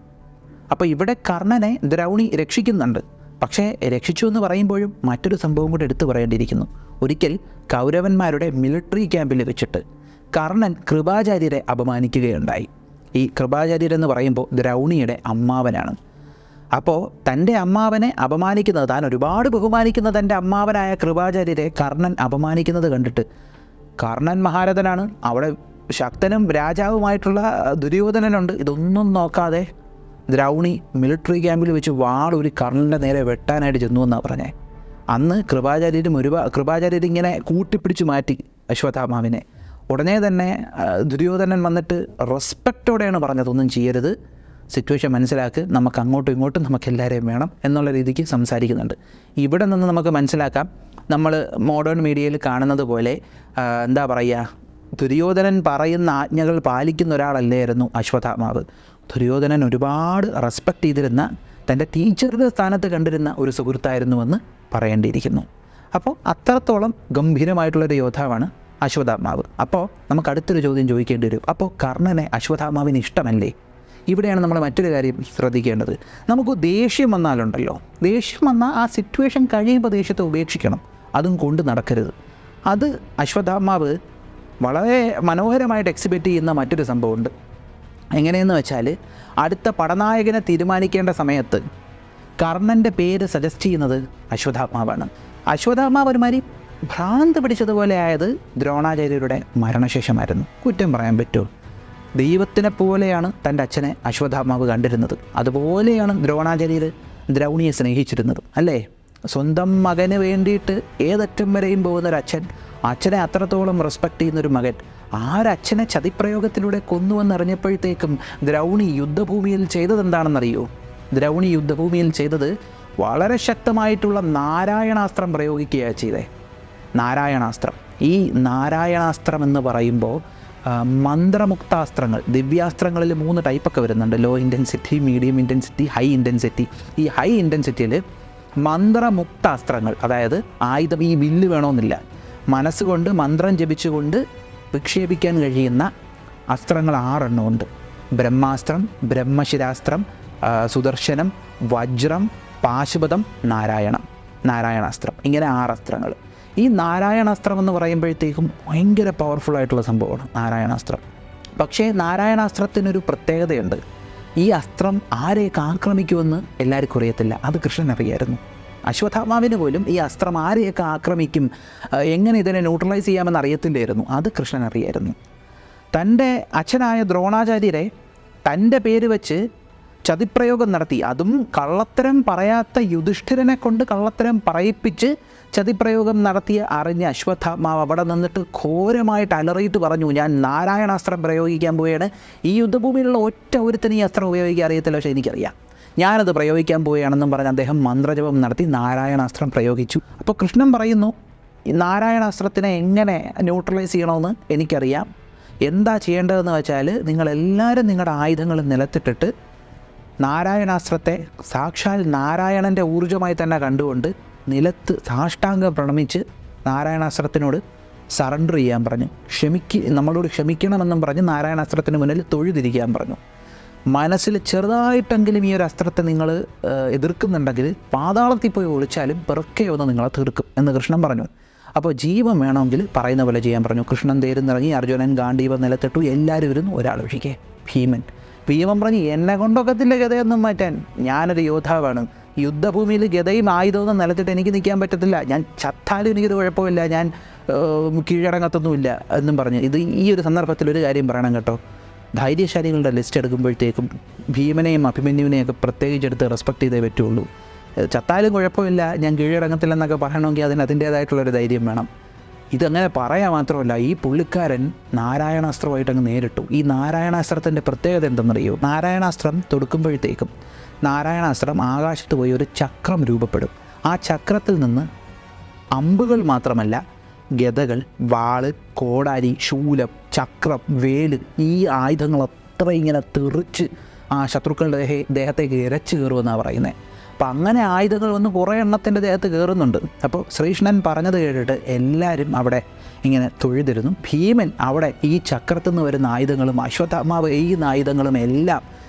Speaker 1: അപ്പോൾ ഇവിടെ കർണനെ ദ്രൗണി രക്ഷിക്കുന്നുണ്ട്. പക്ഷേ രക്ഷിച്ചു എന്ന് പറയുമ്പോഴും മറ്റൊരു സംഭവം കൂടി എടുത്തു പറയേണ്ടിയിരിക്കുന്നു. ഒരിക്കൽ കൗരവന്മാരുടെ മിലിറ്ററി ക്യാമ്പിൽ വെച്ചിട്ട് കർണൻ കൃപാചാര്യരെ അപമാനിക്കുകയുണ്ടായി. ഈ കൃപാചാര്യരെന്ന് പറയുമ്പോൾ ദ്രൗണിയുടെ അമ്മാവനാണ്. അപ്പോൾ തൻ്റെ അമ്മാവനെ അപമാനിക്കുന്നത്, താൻ ഒരുപാട് ബഹുമാനിക്കുന്ന തൻ്റെ അമ്മാവനായ കൃപാചാര്യരെ കർണൻ അപമാനിക്കുന്നത് കണ്ടിട്ട്, കർണൻ മഹാരഥനാണ്, അവിടെ ശക്തനും രാജാവുമായിട്ടുള്ള ദുര്യോധനനുണ്ട്, ഇതൊന്നും നോക്കാതെ ദ്രൗണി മിലിറ്ററി ക്യാമ്പിൽ വെച്ച് വാളൊരു കർണൻ്റെ നേരെ വെട്ടാനായിട്ട് ചെന്നു എന്നാണ് പറഞ്ഞത്. അന്ന് കൃപാചാര്യർ ഇങ്ങനെ കൂട്ടിപ്പിടിച്ച് മാറ്റി അശ്വത്ഥാമാവിനെ. ഉടനെ തന്നെ ദുര്യോധനൻ വന്നിട്ട് റെസ്പെക്റ്റോടെയാണ് പറഞ്ഞത്, ഒന്നും ചെയ്യരുത്, സിറ്റുവേഷൻ മനസ്സിലാക്ക്, നമുക്ക് അങ്ങോട്ടും ഇങ്ങോട്ടും നമുക്കെല്ലാവരെയും വേണം എന്നുള്ള രീതിക്ക് സംസാരിക്കുന്നുണ്ട്. ഇവിടെ നിന്ന് നമുക്ക് മനസ്സിലാക്കാം, നമ്മൾ മോഡേൺ മീഡിയയിൽ കാണുന്നത് പോലെ എന്താ പറയുക, ദുര്യോധനൻ പറയുന്ന ആജ്ഞകൾ പാലിക്കുന്ന ഒരാളല്ലായിരുന്നു അശ്വത്ഥാമാവ്. ദുര്യോധനൻ ഒരുപാട് റെസ്പെക്റ്റ് ചെയ്തിരുന്ന, തൻ്റെ ടീച്ചറുടെ സ്ഥാനത്ത് കണ്ടിരുന്ന ഒരു സുഹൃത്തായിരുന്നുവെന്ന് പറയേണ്ടിയിരിക്കുന്നു. അപ്പോൾ അത്രത്തോളം ഗംഭീരമായിട്ടുള്ളൊരു യോദ്ധാവാണ് അശ്വത്ഥാമാവ്. അപ്പോൾ നമുക്ക് അടുത്തൊരു ചോദ്യം ചോദിക്കേണ്ടി വരും, അപ്പോൾ കർണനെ അശ്വത്ഥാമാവിന് ഇഷ്ടമല്ലേ? ഇവിടെയാണ് നമ്മൾ മറ്റൊരു കാര്യം ശ്രദ്ധിക്കേണ്ടത്. നമുക്ക് ദേഷ്യം വന്നാലുണ്ടല്ലോ, ദേഷ്യം വന്നാൽ ആ സിറ്റുവേഷൻ കഴിയുമ്പോൾ ദേഷ്യത്തെ ഉപേക്ഷിക്കണം, അതും കൊണ്ട് നടക്കരുത്. അത് അശ്വത്ഥാമാവ് വളരെ മനോഹരമായിട്ട് എക്സിബിറ്റ് ചെയ്യുന്ന മറ്റൊരു സംഭവമുണ്ട്. എങ്ങനെയെന്ന് വെച്ചാൽ, അടുത്ത പടനായകനെ തീരുമാനിക്കേണ്ട സമയത്ത് കർണൻ്റെ പേര് സജസ്റ്റ് ചെയ്യുന്നത് അശ്വത്ഥാമാവാണ്. അശ്വത്ഥാമാവ് ഒരുമാതിരി ഭ്രാന്ത് പിടിച്ചതുപോലെ ആയത് ദ്രോണാചാര്യരുടെ മരണശേഷമായിരുന്നു. കുറ്റം പറയാൻ പറ്റുമോ? ദൈവത്തിനെ പോലെയാണ് തൻ്റെ അച്ഛനെ അശ്വത്ഥാമാവ് കണ്ടിരുന്നത്. അതുപോലെയാണ് ദ്രോണാചാര്യർ ദ്രൗണിയെ സ്നേഹിച്ചിരുന്നത്, അല്ലേ? സ്വന്തം മകന് വേണ്ടിയിട്ട് ഏതറ്റം വരെയും പോകുന്നൊരച്ഛൻ, അച്ഛനെ അത്രത്തോളം റെസ്പെക്റ്റ് ചെയ്യുന്നൊരു മകൻ, ആരച്ഛനെ ചതിപ്രയോഗത്തിലൂടെ കൊന്നുവെന്നറിഞ്ഞപ്പോഴത്തേക്കും ദ്രൗണി യുദ്ധഭൂമിയിൽ ചെയ്തതെന്താണെന്നറിയോ? ദ്രൗണി യുദ്ധഭൂമിയിൽ ചെയ്തത് വളരെ ശക്തമായിട്ടുള്ള നാരായണാസ്ത്രം പ്രയോഗിക്കുകയാണ് ചെയ്തത്. നാരായണാസ്ത്രം. ഈ നാരായണാസ്ത്രം എന്ന് പറയുമ്പോൾ മന്ത്രമുക്താസ്ത്രങ്ങൾ, ദിവ്യാസ്ത്രങ്ങളിൽ 3 ടൈപ്പൊക്കെ വരുന്നുണ്ട്. Low intensity, medium intensity, high intensity. ഈ ഹൈ ഇൻറ്റൻസിറ്റിയിൽ മന്ത്രമുക്താസ്ത്രങ്ങൾ, അതായത് ആയുധം, ഈ വില്ല് വേണമെന്നില്ല, മനസ്സുകൊണ്ട് മന്ത്രം ജപിച്ചുകൊണ്ട് വിക്ഷേപിക്കാൻ കഴിയുന്ന അസ്ത്രങ്ങൾ 6 എണ്ണമുണ്ട്. ബ്രഹ്മാസ്ത്രം, ബ്രഹ്മശിരാസ്ത്രം, സുദർശനം, വജ്രം, പാശുപതം, നാരായണാസ്ത്രം. ഇങ്ങനെ 6 അസ്ത്രങ്ങൾ. ഈ നാരായണാസ്ത്രം എന്ന് പറയുമ്പോഴത്തേക്കും ഭയങ്കര പവർഫുള്ളായിട്ടുള്ള സംഭവമാണ് നാരായണാസ്ത്രം. പക്ഷേ നാരായണാസ്ത്രത്തിനൊരു പ്രത്യേകതയുണ്ട്. ഈ അസ്ത്രം ആരെയൊക്കെ ആക്രമിക്കുമെന്ന് എല്ലാവർക്കും അറിയത്തില്ല. അത് കൃഷ്ണൻ അറിയായിരുന്നു. അശ്വത്ഥാമാവിന് പോലും ഈ അസ്ത്രം ആരെയൊക്കെ ആക്രമിക്കും, എങ്ങനെ ഇതിനെ ന്യൂട്രലൈസ് ചെയ്യാമെന്ന് അറിയത്തില്ലായിരുന്നു. അത് കൃഷ്ണൻ അറിയായിരുന്നു. തൻ്റെ അച്ഛനായ ദ്രോണാചാര്യരെ തൻ്റെ പേര് വെച്ച് ചതിപ്രയോഗം നടത്തി, അതും കള്ളത്തരം പറയാത്ത യുധിഷ്ഠിരനെ കൊണ്ട് കള്ളത്തരം പറയിപ്പിച്ച് ചതിപ്രയോഗം നടത്തിയ അറിഞ്ഞ അശ്വത്ഥാമാവ് അവിടെ നിന്നിട്ട് ഘോരമായിട്ട് അലറിയിട്ട് പറഞ്ഞു, ഞാൻ നാരായണാസ്ത്രം പ്രയോഗിക്കാൻ പോവുകയാണ്. ഈ യുദ്ധഭൂമിയിലുള്ള ഒറ്റ ഒരുത്തന് ഈ അസ്ത്രം ഉപയോഗിക്കാൻ അറിയത്തില്ല, പക്ഷേ എനിക്കറിയാം, ഞാനത് പ്രയോഗിക്കാൻ പോവുകയാണെന്നും പറഞ്ഞ് അദ്ദേഹം മന്ത്രജപം നടത്തി നാരായണാസ്ത്രം പ്രയോഗിച്ചു. അപ്പോൾ കൃഷ്ണൻ പറയുന്നു, ഈ നാരായണാസ്ത്രത്തിനെ എങ്ങനെ ന്യൂട്രലൈസ് ചെയ്യണമെന്ന് എനിക്കറിയാം. എന്താ ചെയ്യേണ്ടതെന്ന് വെച്ചാൽ, നിങ്ങളെല്ലാവരും നിങ്ങളുടെ ആയുധങ്ങൾ നിലത്തിട്ടിട്ട് നാരായണാസ്ത്രത്തെ സാക്ഷാൽ നാരായണൻ്റെ ഊർജ്ജമായി തന്നെ കണ്ടുകൊണ്ട് നിലത്ത് സാഷ്ടാംഗം പ്രണമിച്ച് നാരായണാസ്ത്രത്തിനോട് സറണ്ടർ ചെയ്യാൻ പറഞ്ഞു. നമ്മളോട് ക്ഷമിക്കണമെന്നും പറഞ്ഞ് നാരായണാസ്ത്രത്തിന് മുന്നിൽ തൊഴുതിരിക്കാൻ പറഞ്ഞു. മനസ്സിൽ ചെറുതായിട്ടെങ്കിലും ഈ ഒരു അസ്ത്രത്തെ നിങ്ങൾ എതിർക്കുന്നുണ്ടെങ്കിൽ പാതാളത്തിൽ പോയി ഒളിച്ചാലും പെറുക്കെ ഒന്ന് നിങ്ങളെ തീർക്കും എന്ന് കൃഷ്ണൻ പറഞ്ഞു. അപ്പോൾ ജീവൻ വേണമെങ്കിൽ പറയുന്ന പോലെ ചെയ്യാൻ പറഞ്ഞു. കൃഷ്ണൻ തേരുന്നിറങ്ങി, അർജുനൻ ഗാണ്ഡീവം നിലത്തിട്ടു, എല്ലാവരും ഇരുന്നു. ഒരാൾ ഒഴികെ ഭീമൻ പറഞ്ഞു, എന്നെ കൊണ്ടൊക്കത്തില്ല ഗതയൊന്നും മാറ്റാൻ, ഞാനൊരു യോദ്ധാവാണ്. യുദ്ധഭൂമിയിൽ ഗതയും ആയുധമൊന്നും നിലത്തിട്ട് എനിക്ക് നിൽക്കാൻ പറ്റത്തില്ല, ഞാൻ ചത്താലും എനിക്കിത് കുഴപ്പമില്ല, ഞാൻ കീഴടങ്ങത്തൊന്നുമില്ല എന്നും പറഞ്ഞു. ഈ ഒരു സന്ദർഭത്തിൽ ഒരു കാര്യം പറയണം കേട്ടോ, ധൈര്യശാലികളുടെ ലിസ്റ്റ് എടുക്കുമ്പോഴത്തേക്കും ഭീമനെയും അഭിമന്യുവിനെയൊക്കെ പ്രത്യേകിച്ചെടുത്ത് റെസ്പെക്റ്റ് ചെയ്തേ പറ്റുള്ളൂ. ചത്താലും കുഴപ്പമില്ല, ഞാൻ കീഴടങ്ങത്തില്ലെന്നൊക്കെ പറയണമെങ്കിൽ അതിൻ്റേതായിട്ടുള്ളൊരു ധൈര്യം വേണം. ഇതങ്ങനെ പറയാൻ മാത്രമല്ല, ഈ പുള്ളിക്കാരൻ നാരായണാസ്ത്രമായിട്ട് അങ്ങ് നേരിട്ടു. ഈ നാരായണാസ്ത്രത്തിൻ്റെ പ്രത്യേകത എന്തെന്നറിയോ? നാരായണാസ്ത്രം തൊടുക്കുമ്പോഴത്തേക്കും നാരായണാസ്ത്രം ആകാശത്ത് പോയി ഒരു ചക്രം രൂപപ്പെടും. ആ ചക്രത്തിൽ നിന്ന് അമ്പുകൾ മാത്രമല്ല, ഗദകൾ, വാള്, കോടാരി, ശൂലം, ചക്രം, വേല്, ഈ ആയുധങ്ങൾ അത്ര ഇങ്ങനെ തെറിച്ച് ആ ശത്രുക്കളുടെ ദേഹത്തേക്ക് ഇരച്ചു കയറുമെന്നാണ് പറയുന്നത്. അപ്പം അങ്ങനെ ആയുധങ്ങൾ വന്ന് കുറേ എണ്ണത്തിൻ്റെ ദേഹത്ത് കയറുന്നുണ്ട്. അപ്പോൾ ശ്രീകൃഷ്ണൻ പറഞ്ഞത് കേട്ടിട്ട് എല്ലാവരും അവിടെ ഇങ്ങനെ തൊഴുതിരുന്നു. ഭീമൻ അവിടെ ഈ ചക്രത്തിൽ നിന്ന് വരുന്ന ആയുധങ്ങളും അശ്വത്ഥാമാവ് എയ്യുന്ന ആയുധങ്ങളും എല്ലാം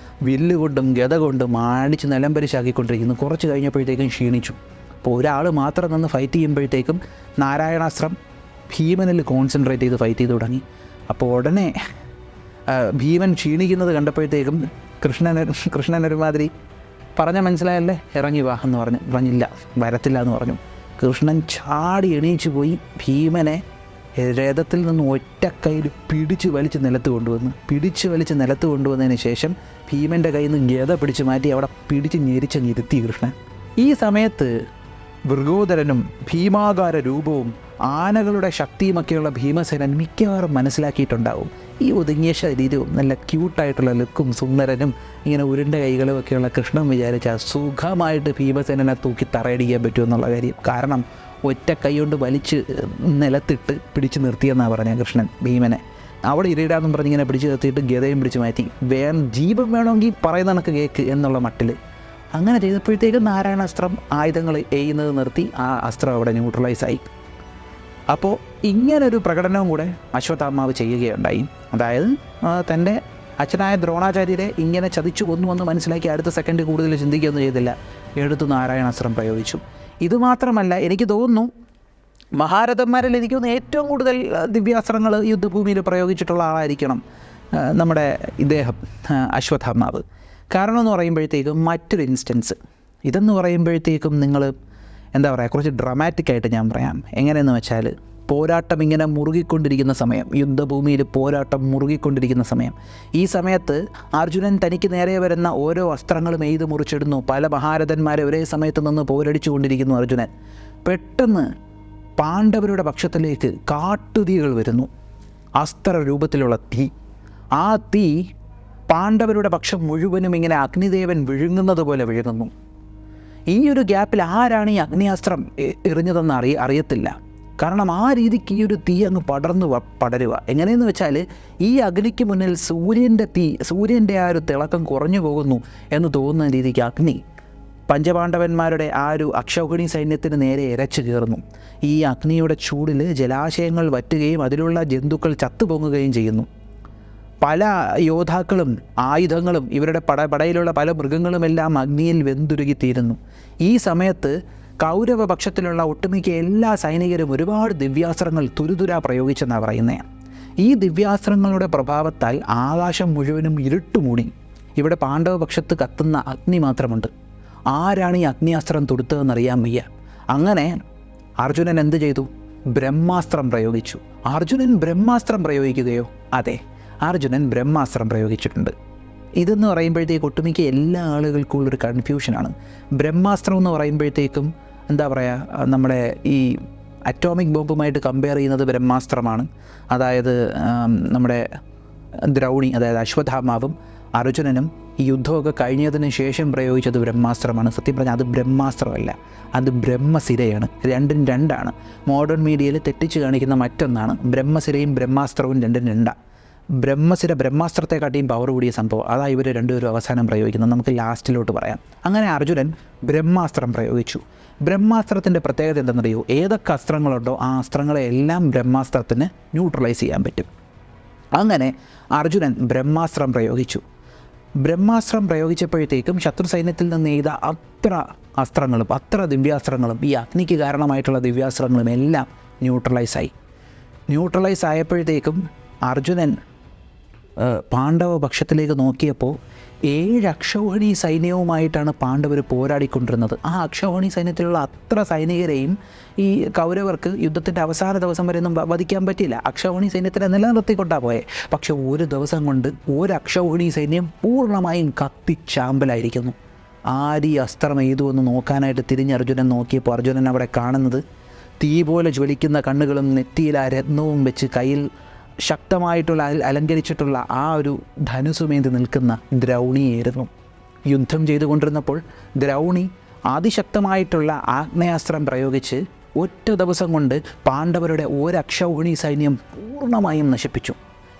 Speaker 1: വില്ലുകൊണ്ടും ഗത കൊണ്ടും അടിച്ച് നിലംപരിശാക്കിക്കൊണ്ടിരിക്കുന്നു. കുറച്ച് കഴിഞ്ഞപ്പോഴത്തേക്കും ക്ഷീണിച്ചു. അപ്പോൾ ഒരാൾ മാത്രം നിന്ന് ഫൈറ്റ് ചെയ്യുമ്പോഴത്തേക്കും നാരായണാസ്ത്രം ഭീമനിൽ കോൺസെൻട്രേറ്റ് ചെയ്ത് ഫൈറ്റ് ചെയ്ത് തുടങ്ങി. അപ്പോൾ ഉടനെ ഭീമൻ ക്ഷീണിക്കുന്നത് കണ്ടപ്പോഴത്തേക്കും കൃഷ്ണൻ ഒരുമാതിരി പറഞ്ഞ മനസ്സിലായല്ലേ, ഇറങ്ങി വാ എന്ന് പറഞ്ഞില്ല, വരത്തില്ല എന്ന് പറഞ്ഞു. കൃഷ്ണൻ ചാടി എണീച്ചു പോയി ഭീമനെ രഥത്തിൽ നിന്ന് ഒറ്റക്കൈയിൽ പിടിച്ച് വലിച്ച് നിലത്ത് കൊണ്ടുവന്നതിന് ശേഷം ഭീമൻ്റെ കയ്യിൽ നിന്ന് ഗത പിടിച്ച് മാറ്റി അവിടെ പിടിച്ച് ഞെരിച്ചങ്ങിരുത്തി കൃഷ്ണൻ. ഈ സമയത്ത് വൃഗോദരനും ഭീമാകാര രൂപവും ആനകളുടെ ശക്തിയുമൊക്കെയുള്ള ഭീമസേനൻ മിക്കവാറും മനസ്സിലാക്കിയിട്ടുണ്ടാവും ഈ ഒതുങ്ങിയ ശരീരവും നല്ല ക്യൂട്ടായിട്ടുള്ള ലുക്കും സുന്ദരനും ഇങ്ങനെ ഉരുണ്ട കൈകളും ഒക്കെയുള്ള കൃഷ്ണൻ വിചാരിച്ചാൽ സുഖമായിട്ട് ഭീമസേനനെ തൂക്കി തറയടിക്കാൻ പറ്റുമെന്നുള്ള കാര്യം. കാരണം ഒറ്റ കൈ കൊണ്ട് വലിച്ച് നിലത്തിട്ട് പിടിച്ച് നിർത്തിയെന്നാണ് പറഞ്ഞത് കൃഷ്ണൻ ഭീമനെ. അവിടെ ഇരയിടാന്നും പറഞ്ഞിങ്ങനെ പിടിച്ച് നിർത്തിയിട്ട് ഗതയും പിടിച്ച് മാറ്റി, ജീവൻ വേണമെങ്കിൽ പറയുന്ന കണക്ക് കേക്ക് എന്നുള്ള മട്ടിൽ അങ്ങനെ ചെയ്തപ്പോഴത്തേക്ക് നാരായണാസ്ത്രം ആയുധങ്ങൾ എയ്യുന്നത് നിർത്തി ആ അസ്ത്രം അവിടെ ന്യൂട്രലൈസായി. അപ്പോൾ ഇങ്ങനൊരു പ്രകടനവും കൂടെ അശ്വത്ഥാമാവ് ചെയ്യുകയുണ്ടായി. അതായത് തൻ്റെ അച്ഛനായ ദ്രോണാചാര്യരെ ഇങ്ങനെ ചതിച്ചു കൊന്നുവെന്ന് മനസ്സിലാക്കി അടുത്ത സെക്കൻഡ് കൂടുതൽ ചിന്തിക്കുകയൊന്നും ചെയ്തില്ല, എടുത്ത് നാരായണാസ്ത്രം പ്രയോഗിച്ചു. ഇതുമാത്രമല്ല, എനിക്ക് തോന്നുന്നു മഹാരഥന്മാരിൽ എനിക്ക് തോന്നുന്നു ഏറ്റവും കൂടുതൽ ദിവ്യാസ്ത്രങ്ങൾ യുദ്ധഭൂമിയിൽ പ്രയോഗിച്ചിട്ടുള്ള ആളായിരിക്കണം നമ്മുടെ ഇദ്ദേഹം അശ്വത്ഥാമാവ്. കാരണം എന്ന് പറയുമ്പോഴത്തേക്കും മറ്റൊരു ഇൻസ്റ്റൻസ് ഇതെന്ന് പറയുമ്പോഴത്തേക്കും നിങ്ങൾ എന്താ പറയുക, കുറച്ച് ഡ്രമാറ്റിക്കായിട്ട് ഞാൻ പറയാം. എങ്ങനെയെന്ന് വെച്ചാൽ, പോരാട്ടം ഇങ്ങനെ മുറുകിക്കൊണ്ടിരിക്കുന്ന സമയം, യുദ്ധഭൂമിയിൽ പോരാട്ടം മുറുകിക്കൊണ്ടിരിക്കുന്ന സമയം, ഈ സമയത്ത് അർജുനൻ തനിക്ക് നേരെ വരുന്ന ഓരോ അസ്ത്രങ്ങളും എയ്ത് മുറിച്ചിടുന്നു. പല മഹാരഥന്മാരെ ഒരേ സമയത്ത് നിന്ന് പോരടിച്ചു കൊണ്ടിരിക്കുന്നു അർജുനൻ. പെട്ടെന്ന് പാണ്ഡവരുടെ പക്ഷത്തിലേക്ക് കാട്ടുതീകൾ വരുന്നു, അസ്ത്ര രൂപത്തിലുള്ള തീ. ആ തീ പാണ്ഡവരുടെ പക്ഷം മുഴുവനും ഇങ്ങനെ അഗ്നിദേവൻ വിഴുങ്ങുന്നത് പോലെ വിഴുങ്ങുന്നു. ഈ ഒരു ഗ്യാപ്പിൽ ആരാണ് ഈ അഗ്നിയാസ്ത്രം എറിഞ്ഞതെന്ന് അറിയത്തില്ല. കാരണം ആ രീതിക്ക് ഈ ഒരു തീ അങ്ങ് പടരുക. എങ്ങനെയെന്ന് വെച്ചാൽ, ഈ അഗ്നിക്ക് മുന്നിൽ സൂര്യൻ്റെ ആ ഒരു തിളക്കം കുറഞ്ഞു പോകുന്നു എന്ന് തോന്നുന്ന രീതിക്ക് അഗ്നി പഞ്ചപാണ്ഡവന്മാരുടെ ആ ഒരു അക്ഷൗഹിണി സൈന്യത്തിന് നേരെ ഇരച്ചു കയറുന്നു. ഈ അഗ്നിയുടെ ചൂടിൽ ജലാശയങ്ങൾ വറ്റുകയും അതിലുള്ള ജന്തുക്കൾ ചത്തുപൊങ്ങുകയും ചെയ്യുന്നു. പല യോദ്ധാക്കളും ആയുധങ്ങളും ഇവരുടെ പടയിലുള്ള പല മൃഗങ്ങളുമെല്ലാം അഗ്നിയിൽ വെന്തുരുകിത്തീരുന്നു. ഈ സമയത്ത് കൗരവപക്ഷത്തിലുള്ള ഒട്ടുമിക്ക എല്ലാ സൈനികരും ഒരുപാട് ദിവ്യാസ്ത്രങ്ങൾ തുരുതുരാ പ്രയോഗിച്ചെന്നാണ് പറയുന്നത്. ഈ ദിവ്യാസ്ത്രങ്ങളുടെ പ്രഭാവത്താൽ ആകാശം മുഴുവനും ഇരുട്ടുമൂടി. ഇവിടെ പാണ്ഡവപക്ഷത്ത് കത്തുന്ന അഗ്നി മാത്രമുണ്ട്. ആരാണ് ഈ അഗ്നിയാസ്ത്രം തൊടുത്തതെന്നറിയാൻ വയ്യ. അങ്ങനെ അർജുനൻ എന്ത് ചെയ്തു? ബ്രഹ്മാസ്ത്രം പ്രയോഗിച്ചു. അർജുനൻ ബ്രഹ്മാസ്ത്രം പ്രയോഗിക്കുകയോ? അതെ, അർജുനൻ ബ്രഹ്മാസ്ത്രം പ്രയോഗിച്ചിട്ടുണ്ട്. ഇതെന്ന് പറയുമ്പോഴത്തേക്ക് ഒട്ടുമിക്ക എല്ലാ ആളുകൾക്കും ഉള്ളൊരു കൺഫ്യൂഷനാണ്. ബ്രഹ്മാസ്ത്രം എന്ന് പറയുമ്പോഴത്തേക്കും എന്താ പറയുക, നമ്മുടെ ഈ അറ്റോമിക് ബോംബുമായിട്ട് കമ്പയർ ചെയ്യുന്നത് ബ്രഹ്മാസ്ത്രമാണ്. അതായത് നമ്മുടെ ദ്രൗണി, അതായത് അശ്വത്ഥാമാവും അർജുനനും ഈ യുദ്ധമൊക്കെ കഴിഞ്ഞതിന് ശേഷം പ്രയോഗിച്ചത് ബ്രഹ്മാസ്ത്രമാണ്. സത്യം പറഞ്ഞാൽ അത് ബ്രഹ്മാസ്ത്രമല്ല, അത് ബ്രഹ്മസിരയാണ്. രണ്ടും രണ്ടാണ്. മോഡേൺ മീഡിയയിൽ തെറ്റിച്ച് കാണിക്കുന്ന മറ്റൊന്നാണ്. ബ്രഹ്മസിരയും ബ്രഹ്മാസ്ത്രവും രണ്ടും രണ്ടാണ്. ബ്രഹ്മസിര ബ്രഹ്മാസ്ത്രത്തെക്കാട്ടിയും പവർ കൂടിയ സംഭവം. അതാ ഇവർ രണ്ടുപേരും അവസാനം പ്രയോഗിക്കുന്നത്. നമുക്ക് ലാസ്റ്റിലോട്ട് പറയാം. അങ്ങനെ അർജുനൻ ബ്രഹ്മാസ്ത്രം പ്രയോഗിച്ചു. ബ്രഹ്മാസ്ത്രത്തിൻ്റെ പ്രത്യേകത എന്തെന്നറിയോ? ഏതൊക്കെ അസ്ത്രങ്ങളുണ്ടോ ആ അസ്ത്രങ്ങളെ എല്ലാം ബ്രഹ്മാസ്ത്രത്തിന് ന്യൂട്രലൈസ് ചെയ്യാൻ പറ്റും. അങ്ങനെ അർജുനൻ ബ്രഹ്മാസ്ത്രം പ്രയോഗിച്ചു. ബ്രഹ്മാസ്ത്രം പ്രയോഗിച്ചപ്പോഴത്തേക്കും ശത്രു സൈന്യത്തിൽ നിന്ന് ചെയ്ത അത്ര അസ്ത്രങ്ങളും അത്ര ദിവ്യാസ്ത്രങ്ങളും ഈ അഗ്നിക്ക് കാരണമായിട്ടുള്ള ദിവ്യാസ്ത്രങ്ങളും എല്ലാം ന്യൂട്രലൈസ് ആയപ്പോഴത്തേക്കും അർജുനൻ പാണ്ഡവ പക്ഷത്തിലേക്ക് നോക്കിയപ്പോൾ 7 അക്ഷൗഹിണി സൈന്യവുമായിട്ടാണ് പാണ്ഡവർ പോരാടിക്കൊണ്ടിരുന്നത്. ആ അക്ഷൗഹിണി സൈന്യത്തിലുള്ള അത്ര സൈനികരെയും ഈ കൗരവർക്ക് യുദ്ധത്തിൻ്റെ അവസാന ദിവസം വരെ ഒന്നും വധിക്കാൻ പറ്റിയില്ല. അക്ഷൗഹിണി സൈന്യത്തിനെ നിലനിർത്തിക്കൊണ്ടാണ് പോയെ. പക്ഷെ ഒരു ദിവസം കൊണ്ട് ഒരു അക്ഷൗഹിണി സൈന്യം പൂർണ്ണമായും കത്തിച്ചാമ്പലായിരിക്കുന്നു. ആര് ഈ അസ്ത്രം എയ്തു എന്ന് നോക്കാനായിട്ട് തിരിഞ്ഞ് അർജുനൻ നോക്കിയപ്പോൾ അർജുനൻ അവിടെ കാണുന്നത് തീ പോലെ ജ്വലിക്കുന്ന കണ്ണുകളും നെറ്റിയിൽ ആ രത്നവും വെച്ച് കയ്യിൽ ശക്തമായിട്ടുള്ള അലങ്കരിച്ചിട്ടുള്ള ആ ഒരു ധനുസുമേന്തി നിൽക്കുന്ന ദ്രൗണിയായിരുന്നു. യുദ്ധം ചെയ്തുകൊണ്ടിരുന്നപ്പോൾ ദ്രൗണി അതിശക്തമായിട്ടുള്ള ആഗ്നേയാസ്ത്രം പ്രയോഗിച്ച് ഒറ്റ ദിവസം കൊണ്ട് പാണ്ഡവരുടെ ഒരക്ഷൗഹിണി സൈന്യം പൂർണ്ണമായും നശിപ്പിച്ചു.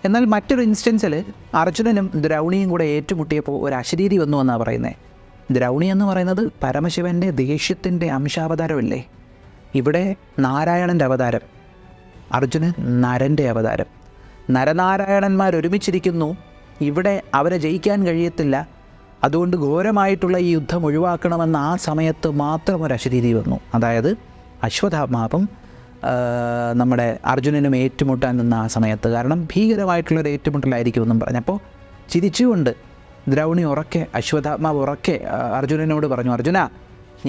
Speaker 1: എന്നാൽ മറ്റൊരു ഇൻസ്റ്റൻസിൽ അർജുനനും ദ്രൗണിയും കൂടെ ഏറ്റുമുട്ടിയപ്പോൾ ഒരു അശരീരി വന്നു എന്നാണ് പറയുന്നത്. ദ്രൗണി എന്ന് പറയുന്നത് പരമശിവൻ്റെ ദേഷ്യത്തിൻ്റെ അംശാവതാരമല്ലേ. ഇവിടെ നാരായണൻ്റെ അവതാരം, അർജുനൻ നരൻ്റെ അവതാരം. നരനാരായണന്മാർ ഒരുമിച്ചിരിക്കുന്നു. ഇവിടെ അവരെ ജയിക്കാൻ കഴിയത്തില്ല, അതുകൊണ്ട് ഘോരമായിട്ടുള്ള ഈ യുദ്ധം ഒഴിവാക്കണമെന്ന് ആ സമയത്ത് മാത്രം ഒരു അശരീരി വന്നു. അതായത് അശ്വത്ഥാമാവും നമ്മുടെ അർജുനനും ഏറ്റുമുട്ടാൻ നിന്ന ആ സമയത്ത്. കാരണം ഭീകരമായിട്ടുള്ളൊരു ഏറ്റുമുട്ടലായിരിക്കുമെന്നും പറഞ്ഞപ്പോൾ ചിരിച്ചുകൊണ്ട് ദ്രൗണി അശ്വത്ഥാമാവ് ഉറക്കെ അർജുനനോട് പറഞ്ഞു, അർജുന,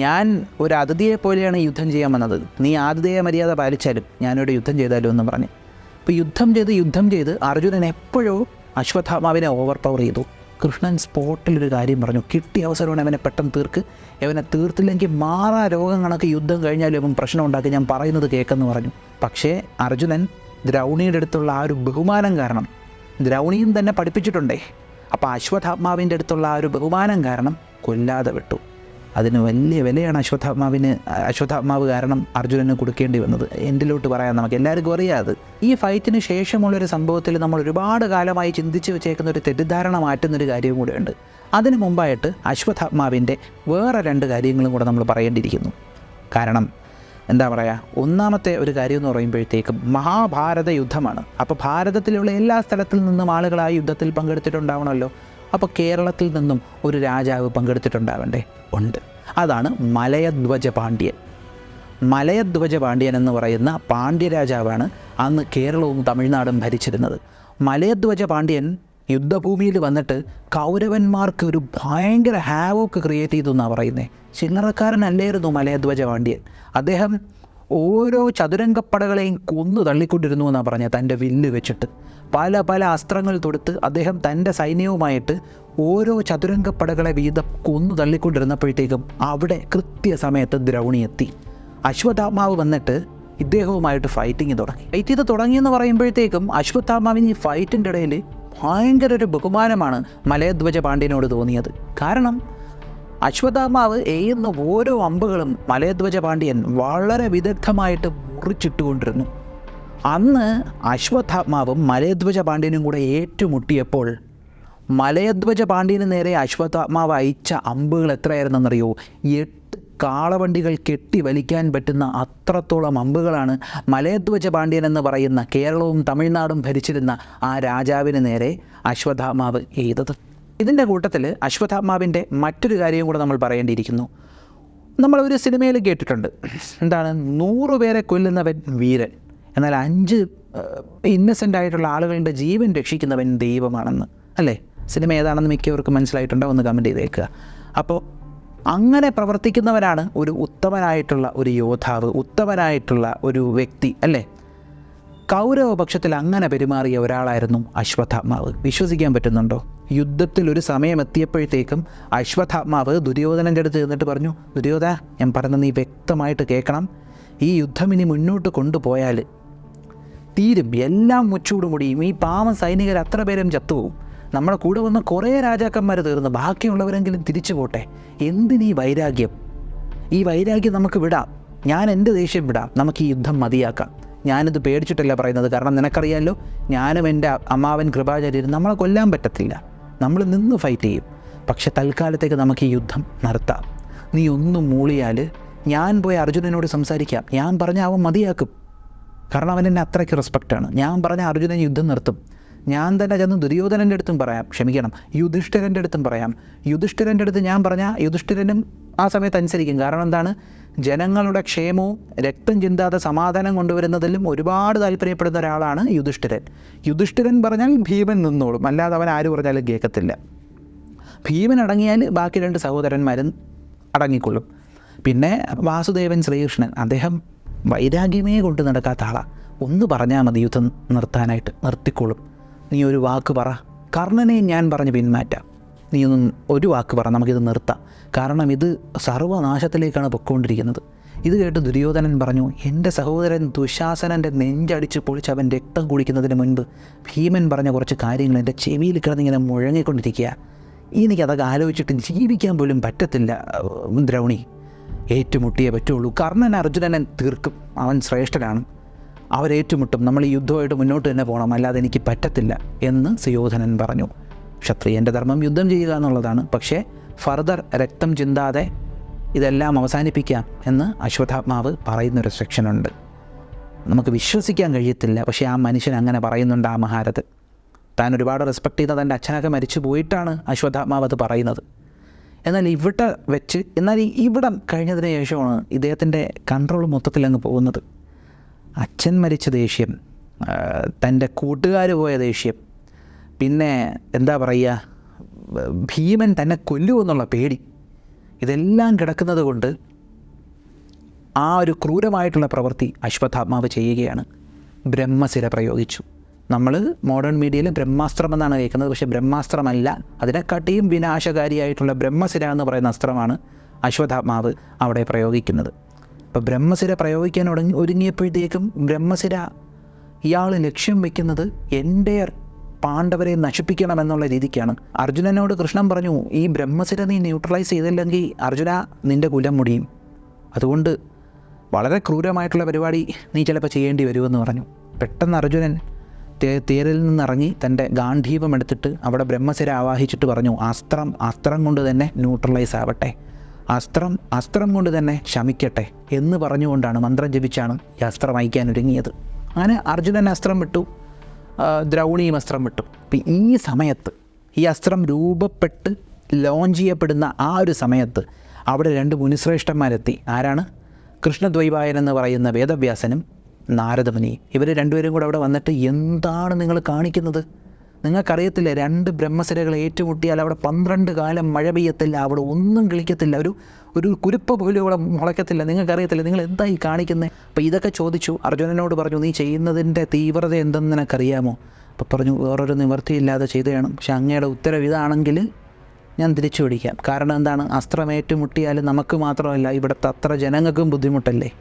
Speaker 1: ഞാൻ ഒരു അതിഥിയെ പോലെയാണ് യുദ്ധം ചെയ്യാൻ വന്നത്. നീ ആതിഥേയ മര്യാദ പാലിച്ചാലും ഞാനിവിടെ യുദ്ധം ചെയ്താലും എന്ന് പറഞ്ഞു. അപ്പോൾ യുദ്ധം ചെയ്ത് അർജുനൻ എപ്പോഴോ അശ്വത്ഥാമാവിനെ ഓവർ പവർ ചെയ്തു. കൃഷ്ണൻ സ്പോട്ടിലൊരു കാര്യം പറഞ്ഞു, കിട്ടിയ അവസരമാണ് അവനെ പെട്ടെന്ന് തീർക്ക്, അവനെ തീർത്തില്ലെങ്കിൽ മാറാ രോഗം കണക്ക് യുദ്ധം കഴിഞ്ഞാലും അവൻ പ്രശ്നം ഉണ്ടാക്കി, ഞാൻ പറയുന്നത് കേൾക്കെന്ന് പറഞ്ഞു. പക്ഷേ അർജുനൻ ദ്രൗണിയുടെ അടുത്തുള്ള ആ ഒരു ബഹുമാനം കാരണം, ദ്രൗണിയും തന്നെ പഠിപ്പിച്ചിട്ടുണ്ടേ, അപ്പോൾ അശ്വത്ഥാമാവിൻ്റെ അടുത്തുള്ള ആ ഒരു ബഹുമാനം കാരണം കൊല്ലാതെ വിട്ടു. അതിന് വലിയ വിലയാണ് അശ്വത്ഥാമാവ് കാരണം അർജുനന് കൊടുക്കേണ്ടി വന്നത്. എൻഡിലോട്ട് പറയാം, നമുക്ക് എല്ലാവർക്കും അറിയാതെ. ഈ ഫൈറ്റിന് ശേഷമുള്ളൊരു സംഭവത്തിൽ നമ്മൾ ഒരുപാട് കാലമായി ചിന്തിച്ച് വെച്ചേക്കുന്ന ഒരു തെറ്റിദ്ധാരണ മാറ്റുന്നൊരു കാര്യവും കൂടെയുണ്ട്. അതിന് മുമ്പായിട്ട് അശ്വത്ഥാമാവിൻ്റെ വേറെ 2 കാര്യങ്ങളും കൂടെ നമ്മൾ പറയേണ്ടിയിരിക്കുന്നു. കാരണം എന്താ പറയുക, ഒന്നാമത്തെ ഒരു കാര്യം എന്ന് പറയുമ്പോഴത്തേക്കും മഹാഭാരത യുദ്ധമാണ്. അപ്പോൾ ഭാരതത്തിലുള്ള എല്ലാ സ്ഥലത്തിൽ നിന്നും ആളുകൾ ആ യുദ്ധത്തിൽ പങ്കെടുത്തിട്ടുണ്ടാവണമല്ലോ. അപ്പോൾ കേരളത്തിൽ നിന്നും ഒരു രാജാവ് പങ്കെടുത്തിട്ടുണ്ടാവണ്ടേ? ഉണ്ട്. അതാണ് മലയധ്വജ പാണ്ഡ്യൻ. മലയധ്വജ പാണ്ഡ്യൻ എന്ന് പറയുന്ന പാണ്ഡ്യരാജാവാണ് അന്ന് കേരളവും തമിഴ്നാടും ഭരിച്ചിരുന്നത്. മലയധ്വജ പാണ്ഡ്യൻ യുദ്ധഭൂമിയിൽ വന്നിട്ട് കൗരവന്മാർക്ക് ഒരു ഭയങ്കര ഹാവോക്ക് ക്രിയേറ്റ് ചെയ്തു എന്നാണ് പറയുന്നത്. ചില്ലറക്കാരനല്ലായിരുന്നു മലയധ്വജ പാണ്ഡ്യൻ. അദ്ദേഹം ഓരോ ചതുരംഗപ്പടകളെയും കൊന്നു തള്ളിക്കൊണ്ടിരുന്നു എന്നാണ് പറഞ്ഞത്. തൻ്റെ വില്ല് വെച്ചിട്ട് പല അസ്ത്രങ്ങൾ തൊടുത്ത് അദ്ദേഹം തൻ്റെ സൈന്യവുമായിട്ട് ഓരോ ചതുരംഗപ്പടകളെ വീതം കൊന്നു തള്ളിക്കൊണ്ടിരുന്നപ്പോഴത്തേക്കും അവിടെ കൃത്യസമയത്ത് ദ്രൗണി എത്തി. അശ്വത്ഥാമാവ് വന്നിട്ട് ഇദ്ദേഹവുമായിട്ട് ഫൈറ്റ് ചെയ്ത് തുടങ്ങിയെന്ന് പറയുമ്പോഴത്തേക്കും അശ്വത്ഥാമാവിന് ഈ ഫൈറ്റിൻ്റെ ഇടയിൽ ഭയങ്കര ഒരു ബഹുമാനമാണ് മലയധ്വജ പാണ്ഡ്യനോട് തോന്നിയത്. കാരണം അശ്വത്ഥാമാവ് എയ്യുന്ന ഓരോ അമ്പുകളും മലയധ്വജ പാണ്ഡ്യൻ വളരെ വിദഗ്ധമായിട്ട് മുറിച്ചിട്ടുകൊണ്ടിരുന്നു. അന്ന് അശ്വത്ഥാമാവും മലയധ്വജ പാണ്ഡ്യനും കൂടെ ഏറ്റുമുട്ടിയപ്പോൾ മലയധ്വജ പാണ്ഡ്യന് നേരെ അശ്വത്ഥാമാവ് അയച്ച അമ്പുകൾ എത്രയായിരുന്നെന്നറിയോ? 8 കാളവണ്ടികൾ കെട്ടി വലിക്കാൻ പറ്റുന്ന അത്രത്തോളം അമ്പുകളാണ് മലയധ്വജ പാണ്ഡ്യൻ എന്ന് പറയുന്ന കേരളവും തമിഴ്നാടും ഭരിച്ചിരുന്ന ആ രാജാവിന് നേരെ അശ്വത്ഥാമാവ് എയ്തത്. ഇതിൻ്റെ കൂട്ടത്തിൽ അശ്വത്ഥാമാവിൻ്റെ മറ്റൊരു കാര്യവും കൂടെ നമ്മൾ പറയേണ്ടിയിരിക്കുന്നു. നമ്മളൊരു സിനിമയിൽ കേട്ടിട്ടുണ്ട്, എന്താണ്, 100 പേരെ കൊല്ലുന്നവൻ വീരൻ, എന്നാൽ 5 ഇന്നസെൻ്റ് ആയിട്ടുള്ള ആളുകളുടെ ജീവൻ രക്ഷിക്കുന്നവൻ ദൈവമാണെന്ന്. അല്ലേ? സിനിമ ഏതാണെന്ന് മിക്കവർക്കും മനസ്സിലായിട്ടുണ്ടോ? ഒന്ന് കമൻറ്റ് ചെയ്തേക്കുക. അപ്പോൾ അങ്ങനെ പ്രവർത്തിക്കുന്നവനാണ് ഒരു ഉത്തമനായിട്ടുള്ള ഒരു യോദ്ധാവ്, ഉത്തമനായിട്ടുള്ള ഒരു വ്യക്തി, അല്ലേ? കൗരവപക്ഷത്തിൽ അങ്ങനെ പെരുമാറിയ ഒരാളായിരുന്നു അശ്വത്ഥാമാവ്. വിശ്വസിക്കാൻ പറ്റുന്നുണ്ടോ? യുദ്ധത്തിൽ ഒരു സമയം എത്തിയപ്പോഴത്തേക്കും അശ്വത്ഥാമാവ് ദുര്യോധനൻ്റെ അടുത്ത് ചെന്നിട്ട് പറഞ്ഞു, ദുര്യോധന, ഞാൻ പറഞ്ഞ നീ വ്യക്തമായിട്ട് കേൾക്കണം, ഈ യുദ്ധം ഇനി മുന്നോട്ട് കൊണ്ടുപോയാൽ തീരും, എല്ലാം മുച്ചൂട് മുടിയും, ഈ പാവം സൈനികർ അത്ര പേരും ചത്തുപോകും, നമ്മുടെ കൂടെ വന്ന കുറേ രാജാക്കന്മാർ തീർന്നു, ബാക്കിയുള്ളവരെങ്കിലും തിരിച്ചു പോട്ടെ, എന്തിനീ വൈരാഗ്യം? ഈ വൈരാഗ്യം നമുക്ക് വിടാം, ഞാൻ എൻ്റെ ദേഷ്യം വിടാം, നമുക്ക് ഈ യുദ്ധം മതിയാക്കാം. ഞാനിത് പേടിച്ചിട്ടല്ല പറയുന്നത്, കാരണം നിനക്കറിയാമല്ലോ, ഞാനും എൻ്റെ അമ്മാവൻ കൃപാചാര്യരും നമ്മളെ കൊല്ലാൻ പറ്റത്തില്ല, നമ്മൾ നിന്ന് ഫൈറ്റ് ചെയ്യും. പക്ഷെ തൽക്കാലത്തേക്ക് നമുക്ക് ഈ യുദ്ധം നിർത്താം. നീ ഒന്നും മൂളിയാൽ ഞാൻ പോയി അർജുനനോട് സംസാരിക്കാം, ഞാൻ പറഞ്ഞാൽ അവൻ മതിയാക്കും, കാരണം അവൻ എന്നെ അത്രയ്ക്ക് റെസ്പെക്റ്റാണ്. ഞാൻ പറഞ്ഞാൽ അർജുനൻ യുദ്ധം നിർത്തും. ഞാൻ തന്നെ ചെന്ന് ദുര്യോധനൻ്റെ അടുത്തും പറയാം, യുധിഷ്ഠിരൻ്റെ അടുത്തും പറയാം. യുധിഷ്ഠിരൻ്റെ അടുത്ത് ഞാൻ പറഞ്ഞാൽ യുധിഷ്ഠിരനും ആ സമയത്ത് അനുസരിക്കും. കാരണം എന്താണ്, ജനങ്ങളുടെ ക്ഷേമവും രക്തം ചിന്താതെ സമാധാനം കൊണ്ടുവരുന്നതിലും ഒരുപാട് താല്പര്യപ്പെടുന്ന ഒരാളാണ് യുധിഷ്ഠിരൻ. യുധിഷ്ഠിരൻ പറഞ്ഞാൽ ഭീമൻ നിന്നോളും, അല്ലാതെ അവൻ ആര് പറഞ്ഞാലും കേൾക്കത്തില്ല. ഭീമൻ അടങ്ങിയാൽ ബാക്കി 2 സഹോദരന്മാരും അടങ്ങിക്കൊള്ളും. പിന്നെ വാസുദേവൻ ശ്രീകൃഷ്ണൻ, അദ്ദേഹം വൈരാഗ്യമേ കൊണ്ട് നടക്കാത്ത ആളാണ്. ഒന്ന് പറഞ്ഞാൽ മതി യുദ്ധം നിർത്താനായിട്ട്, നിർത്തിക്കൊള്ളും. നീ ഒരു വാക്ക് പറ, കർണനെയും ഞാൻ പറഞ്ഞ് പിന്മാറ്റാം, നീ ഒരു വാക്ക് പറ, നമുക്കിത് നിർത്താം, കാരണം ഇത് സർവ്വനാശത്തിലേക്കാണ് പൊയ്ക്കൊണ്ടിരിക്കുന്നത്. ഇത് കേട്ട് ദുര്യോധനൻ പറഞ്ഞു, എൻ്റെ സഹോദരൻ ദുശാസനൻ്റെ നെഞ്ചടിച്ച് പൊളിച്ച് അവൻ രക്തം കുടിക്കുന്നതിന് മുൻപ് ഭീമൻ പറഞ്ഞ കുറച്ച് കാര്യങ്ങൾ എൻ്റെ ചെവിയിൽ കിടന്നിങ്ങനെ മുഴങ്ങിക്കൊണ്ടിരിക്കുക, എനിക്കതൊക്കെ ആലോചിച്ചിട്ട് ജീവിക്കാൻ പോലും പറ്റത്തില്ല ദ്രൗണി, ഏറ്റുമുട്ടിയേ പറ്റുള്ളൂ. കർണൻ അർജുനനെ തീർക്കും, അവൻ ശ്രേഷ്ഠനാണ്, അവരേറ്റുമുട്ടും, നമ്മൾ ഈ യുദ്ധമായിട്ട് മുന്നോട്ട് തന്നെ പോകണം, അല്ലാതെ എനിക്ക് പറ്റത്തില്ല എന്ന് സുയോധനൻ പറഞ്ഞു. ക്ഷത്രിയൻ്റെ ധർമ്മം യുദ്ധം ചെയ്യുക എന്നുള്ളതാണ്. പക്ഷേ ഫർദർ രക്തം ചിന്താതെ ഇതെല്ലാം അവസാനിപ്പിക്കാം എന്ന് അശ്വത്ഥാത്മാവ് പറയുന്നൊരു സെക്ഷനുണ്ട്. നമുക്ക് വിശ്വസിക്കാൻ കഴിയത്തില്ല, പക്ഷേ ആ മനുഷ്യൻ അങ്ങനെ പറയുന്നുണ്ട്. ആ മഹാരഥൻ താൻ ഒരുപാട് റെസ്പെക്ട് ചെയ്ത തൻ്റെ അച്ഛനൊക്കെ മരിച്ചു പോയിട്ടാണ് അശ്വത്ഥാത്മാവ് അത് പറയുന്നത്. എന്നാൽ ഇവിടെ വെച്ച് ഇവിടെ കഴിഞ്ഞതിന് ശേഷമാണ് ഇദ്ദേഹത്തിൻ്റെ കൺട്രോൾ മൊത്തത്തിൽ അങ്ങ് പോകുന്നത്. അച്ഛൻ മരിച്ച ദേഷ്യം, തൻ്റെ കൂട്ടുകാർ പോയ ദേഷ്യം, പിന്നെ എന്താ പറയുക, ഭീമൻ തന്നെ കൊല്ലുമെന്നുള്ള പേടി, ഇതെല്ലാം കിടക്കുന്നത് കൊണ്ട് ആ ഒരു ക്രൂരമായിട്ടുള്ള പ്രവൃത്തി അശ്വത്ഥാത്മാവ് ചെയ്യുകയാണ്. ബ്രഹ്മശിര പ്രയോഗിച്ചു. നമ്മൾ മോഡേൺ മീഡിയയിൽ ബ്രഹ്മാസ്ത്രം എന്നാണ് കേൾക്കുന്നത്, പക്ഷേ ബ്രഹ്മാസ്ത്രമല്ല, അതിനെക്കാട്ടിയും വിനാശകാരിയായിട്ടുള്ള ബ്രഹ്മശിര എന്ന് പറയുന്ന അസ്ത്രമാണ് അശ്വത്ഥാത്മാവ് അവിടെ പ്രയോഗിക്കുന്നത്. അപ്പോൾ ബ്രഹ്മശിര പ്രയോഗിക്കാൻ ഒരുങ്ങിയപ്പോഴത്തേക്കും ബ്രഹ്മശിര ഇയാൾ ലക്ഷ്യം വയ്ക്കുന്നത് എൻ്റെ പാണ്ഡവരെ നശിപ്പിക്കണമെന്നുള്ള രീതിക്കാണ്. അർജുനനോട് കൃഷ്ണൻ പറഞ്ഞു, ഈ ബ്രഹ്മശിര നീ ന്യൂട്രലൈസ് ചെയ്തില്ലെങ്കിൽ അർജുന നിൻ്റെ കുലം മുടിയും, അതുകൊണ്ട് വളരെ ക്രൂരമായിട്ടുള്ള പരിപാടി നീ ചിലപ്പോൾ ചെയ്യേണ്ടി വരുമെന്ന് പറഞ്ഞു. പെട്ടെന്ന് അർജുനൻ തേരിൽ നിന്നിറങ്ങി തൻ്റെ ഗാന്ധീപം എടുത്തിട്ട് അവിടെ ബ്രഹ്മശിര ആവാഹിച്ചിട്ട് പറഞ്ഞു, അസ്ത്രം കൊണ്ട് തന്നെ ന്യൂട്രലൈസ് ആവട്ടെ, അസ്ത്രം കൊണ്ട് തന്നെ ശമിക്കട്ടെ എന്ന് പറഞ്ഞുകൊണ്ടാണ്, മന്ത്രം ജപിച്ചാണ് ഈ അസ്ത്രം അയക്കാൻ ഒരുങ്ങിയത്. അങ്ങനെ അർജുനൻ അസ്ത്രം വിട്ടു, ദ്രൗണിയും അസ്ത്രം വിട്ടു. അപ്പം ഈ സമയത്ത് ഈ അസ്ത്രം രൂപപ്പെട്ട് ലോഞ്ച് ചെയ്യപ്പെടുന്ന ആ ഒരു സമയത്ത് അവിടെ 2 മുനിശ്രേഷ്ഠന്മാരെത്തി. ആരാണ്? കൃഷ്ണദ്വൈപായൻ എന്ന് പറയുന്ന വേദവ്യാസനും നാരദമുനിയും. ഇവർ രണ്ടുപേരും കൂടെ അവിടെ വന്നിട്ട്, എന്താണ് നിങ്ങൾ കാണിക്കുന്നത്? നിങ്ങൾക്കറിയത്തില്ല, 2 ബ്രഹ്മശിരകൾ ഏറ്റുമുട്ടിയാൽ അവിടെ 12 കാലം മഴ പെയ്യത്തില്ല, അവിടെ ഒന്നും കിളിക്കത്തില്ല, ഒരു കുരുപ്പ പോലും അവിടെ മുളയ്ക്കത്തില്ല, നിങ്ങൾക്കറിയത്തില്ല, നിങ്ങൾ എന്തായി കാണിക്കുന്നത്? അപ്പോൾ ഇതൊക്കെ ചോദിച്ചു. അർജുനനോട് പറഞ്ഞു, നീ ചെയ്യുന്നതിൻ്റെ തീവ്രത എന്തെന്ന് നിനക്കറിയാമോ? അപ്പോൾ പറഞ്ഞു, വേറൊരു നിവൃത്തിയില്ലാതെ ചെയ്തതാണ്, പക്ഷെ അങ്ങയുടെ ഉത്തരവ് ഇതാണെങ്കിൽ ഞാൻ തിരിച്ചു പിടിക്കാം. കാരണം എന്താണ്, അസ്ത്രം ഏറ്റുമുട്ടിയാൽ നമുക്ക് മാത്രമല്ല ഇവിടുത്തെ അത്ര ജനങ്ങൾക്കും ബുദ്ധിമുട്ടല്ലേ,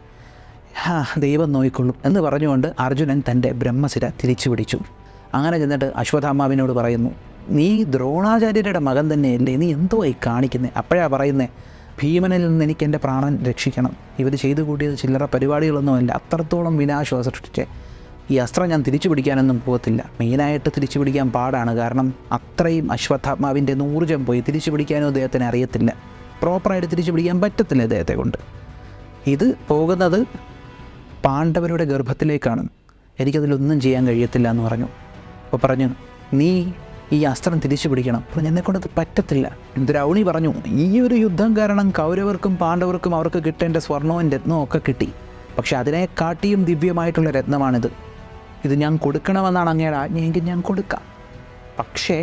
Speaker 1: ദൈവം നോയിക്കൊള്ളും എന്ന് പറഞ്ഞുകൊണ്ട് അർജുനൻ തൻ്റെ ബ്രഹ്മശിര തിരിച്ചു പിടിച്ചു. അങ്ങനെ ചെന്നിട്ട് അശ്വത്ഥാമാവിനോട് പറയുന്നു, നീ ദ്രോണാചാര്യരുടെ മകൻ തന്നെയല്ലേ, നീ എന്തോ ആയി കാണിക്കുന്നത്? അപ്പോഴാണ് പറയുന്നത്, ഭീമനിൽ നിന്ന് എനിക്ക് എൻ്റെ പ്രാണൻ രക്ഷിക്കണം, ഇവർ ചെയ്തു കൂട്ടിയത് ചില്ലറ പരിപാടികളൊന്നുമല്ല, അത്രത്തോളം വിനാശം സൃഷ്ടിച്ചേ, ഈ അസ്ത്രം ഞാൻ തിരിച്ചു പിടിക്കാനൊന്നും പോകത്തില്ല. മെയിനായിട്ട് തിരിച്ചു പിടിക്കാൻ പാടാണ്, കാരണം അത്രയും അശ്വത്ഥാത്മാവിൻ്റെ ഊർജ്ജം പോയി, തിരിച്ചു പിടിക്കാനും അദ്ദേഹത്തിന് അറിയത്തില്ല, പ്രോപ്പറായിട്ട് തിരിച്ചു പിടിക്കാൻ പറ്റത്തില്ല അദ്ദേഹത്തെ കൊണ്ട്. ഇത് പോകുന്നത് പാണ്ഡവരുടെ ഗർഭത്തിലേക്കാണ്, എനിക്കതിലൊന്നും ചെയ്യാൻ കഴിയത്തില്ല എന്ന് പറഞ്ഞു. അപ്പോൾ പറഞ്ഞു, നീ ഈ അസ്ത്രം തിരിച്ചു പിടിക്കണം. അപ്പോൾ എന്നെക്കൊണ്ടത് പറ്റത്തില്ല. ദ്രൗണി പറഞ്ഞു, ഈ ഒരു യുദ്ധം കാരണം കൗരവർക്കും പാണ്ഡവർക്കും അവർക്ക് കിട്ടേണ്ട സ്വർണവും രത്നവും ഒക്കെ കിട്ടി, പക്ഷെ അതിനെക്കാട്ടിയും ദിവ്യമായിട്ടുള്ള രത്നമാണിത്, ഇത് ഞാൻ കൊടുക്കണമെന്നാണ് അങ്ങയുടെ ആജ്ഞയെങ്കിൽ ഞാൻ കൊടുക്കാം. പക്ഷേ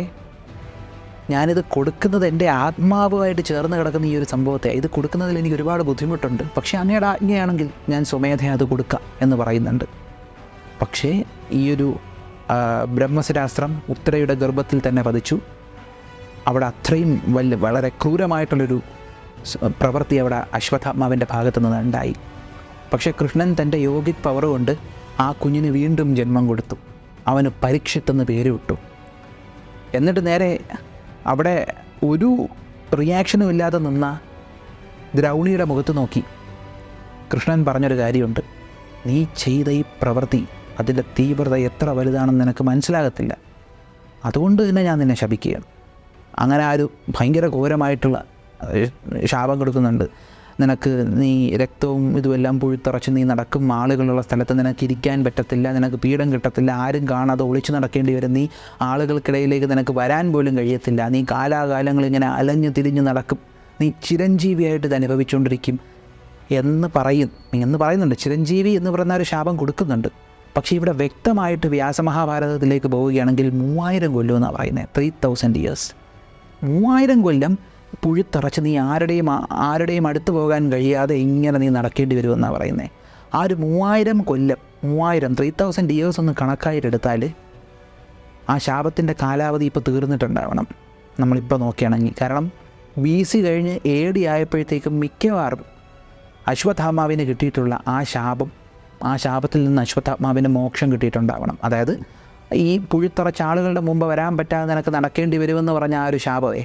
Speaker 1: ഞാനിത് കൊടുക്കുന്നത് എൻ്റെ ആത്മാവുമായിട്ട് ചേർന്ന് കിടക്കുന്ന ഈ ഒരു സംഭവത്തെ, ഇത് കൊടുക്കുന്നതിൽ എനിക്ക് ഒരുപാട് ബുദ്ധിമുട്ടുണ്ട്, പക്ഷേ അങ്ങയുടെ ആജ്ഞയാണെങ്കിൽ ഞാൻ സ്വമേധയാ അത് കൊടുക്കാം എന്ന് പറയുന്നുണ്ട്. പക്ഷേ ഈ ഒരു ബ്രഹ്മശിരാസ്ത്രം ഉത്തരയുടെ ഗർഭത്തിൽ തന്നെ പതിച്ചു. അവിടെ അത്രയും വളരെ ക്രൂരമായിട്ടുള്ളൊരു പ്രവൃത്തി അവിടെ അശ്വത്ഥാത്മാവിൻ്റെ ഭാഗത്തു നിന്ന് ഉണ്ടായി. പക്ഷേ കൃഷ്ണൻ തൻ്റെ യോഗിക് പവർ കൊണ്ട് ആ കുഞ്ഞിന് വീണ്ടും ജന്മം കൊടുത്തു. അവന് പരീക്ഷിത്ത് എന്ന് പേര് വിട്ടു. എന്നിട്ട് നേരെ അവിടെ ഒരു റിയാക്ഷനും ഇല്ലാതെ നിന്ന ദ്രൗണിയുടെ മുഖത്ത് നോക്കി കൃഷ്ണൻ പറഞ്ഞൊരു കാര്യമുണ്ട്, നീ ചെയ്ത ഈ പ്രവൃത്തി അതിൻ്റെ തീവ്രത എത്ര വലുതാണെന്ന് നിനക്ക് മനസ്സിലാകത്തില്ല, അതുകൊണ്ട് തന്നെ ഞാൻ നിന്നെ ശപിക്കുകയാണ്. അങ്ങനെ ആ ഒരു ഭയങ്കര ഘോരമായിട്ടുള്ള ശാപം കൊടുക്കുന്നുണ്ട്. നിനക്ക് നീ രക്തവും ഇതുമെല്ലാം പുഴുത്തറച്ച് നീ നടക്കും, ആളുകളുള്ള സ്ഥലത്ത് നിനക്ക് ഇരിക്കാൻ പറ്റത്തില്ല, നിനക്ക് പീഡം കിട്ടത്തില്ല, ആരും കാണാതെ ഒളിച്ചു നടക്കേണ്ടി വരും, നീ ആളുകൾക്കിടയിലേക്ക് നിനക്ക് വരാൻ പോലും കഴിയത്തില്ല, നീ കാലാകാലങ്ങൾ ഇങ്ങനെ അലഞ്ഞു തിരിഞ്ഞ് നടക്കും, നീ ചിരഞ്ജീവിയായിട്ട് ഇത് അനുഭവിച്ചുകൊണ്ടിരിക്കും എന്ന് പറയുന്നുണ്ട്. ചിരഞ്ജീവി എന്ന് പറയുന്ന ഒരു ശാപം കൊടുക്കുന്നുണ്ട്. പക്ഷേ ഇവിടെ വ്യക്തമായിട്ട് വ്യാസമഹാഭാരതത്തിലേക്ക് പോവുകയാണെങ്കിൽ 3000 കൊല്ലം എന്നാണ് പറയുന്നത്. 3000 years, 3000 കൊല്ലം പുഴുത്തറച്ച് നീ ആരുടെയും അടുത്ത് പോകാൻ കഴിയാതെ ഇങ്ങനെ നീ നടക്കേണ്ടി വരുമെന്നാണ് പറയുന്നത്. ആ ഒരു 3000 കൊല്ലം, 3000 years ഒന്ന് കണക്കായിട്ടെടുത്താൽ ആ ശാപത്തിൻ്റെ കാലാവധി ഇപ്പോൾ തീർന്നിട്ടുണ്ടാവണം നമ്മളിപ്പോൾ നോക്കുകയാണെങ്കിൽ. കാരണം BC കഴിഞ്ഞ് AD ആയപ്പോഴത്തേക്കും മിക്കവാറും അശ്വത്ഥാമാവിന് കിട്ടിയിട്ടുള്ള ആ ശാപത്തിൽ നിന്ന് അശ്വത്ഥാത്മാവിന് മോക്ഷം കിട്ടിയിട്ടുണ്ടാവണം. അതായത് ഈ പുഴുത്തറച്ച ആളുകളുടെ മുമ്പ് വരാൻ പറ്റാതെ നിനക്ക് നടക്കേണ്ടി വരുമെന്ന് പറഞ്ഞ ആ ഒരു ശാപമേ,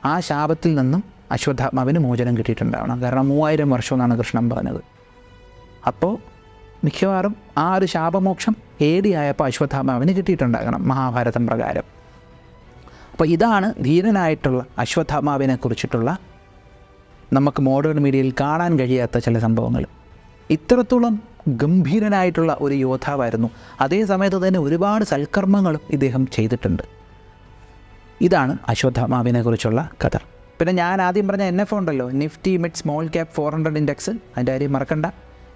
Speaker 1: ആ ശാപത്തിൽ നിന്നും അശ്വത്ഥാത്മാവിന് മോചനം കിട്ടിയിട്ടുണ്ടാവണം. കാരണം 3000 വർഷം എന്നാണ് കൃഷ്ണൻ പറഞ്ഞത്. അപ്പോൾ മിക്കവാറും ആ ഒരു ശാപമോക്ഷം AD ആയപ്പോൾ അശ്വത്ഥാത്മാവിന് കിട്ടിയിട്ടുണ്ടാകണം മഹാഭാരതം പ്രകാരം. അപ്പോൾ ഇതാണ് ധീരനായിട്ടുള്ള അശ്വത്ഥാമാവിനെ കുറിച്ചിട്ടുള്ള നമുക്ക് മോഡേൺ മീഡിയയിൽ കാണാൻ കഴിയാത്ത ചില സംഭവങ്ങൾ. ഇത്രത്തോളം ഗംഭീരനായിട്ടുള്ള ഒരു യോദ്ധാവായിരുന്നു. അതേ സമയത്ത് തന്നെ ഒരുപാട് സൽക്കർമ്മങ്ങളും ഇദ്ദേഹം ചെയ്തിട്ടുണ്ട്. ഇതാണ് അശ്വത്ഥാമാവിനെ കുറിച്ചുള്ള കഥ. പിന്നെ ഞാൻ ആദ്യം പറഞ്ഞ NFO ഉണ്ടല്ലോ, Nifty mid small cap 400 index, അതിൻ്റെ കാര്യം മറക്കണ്ട.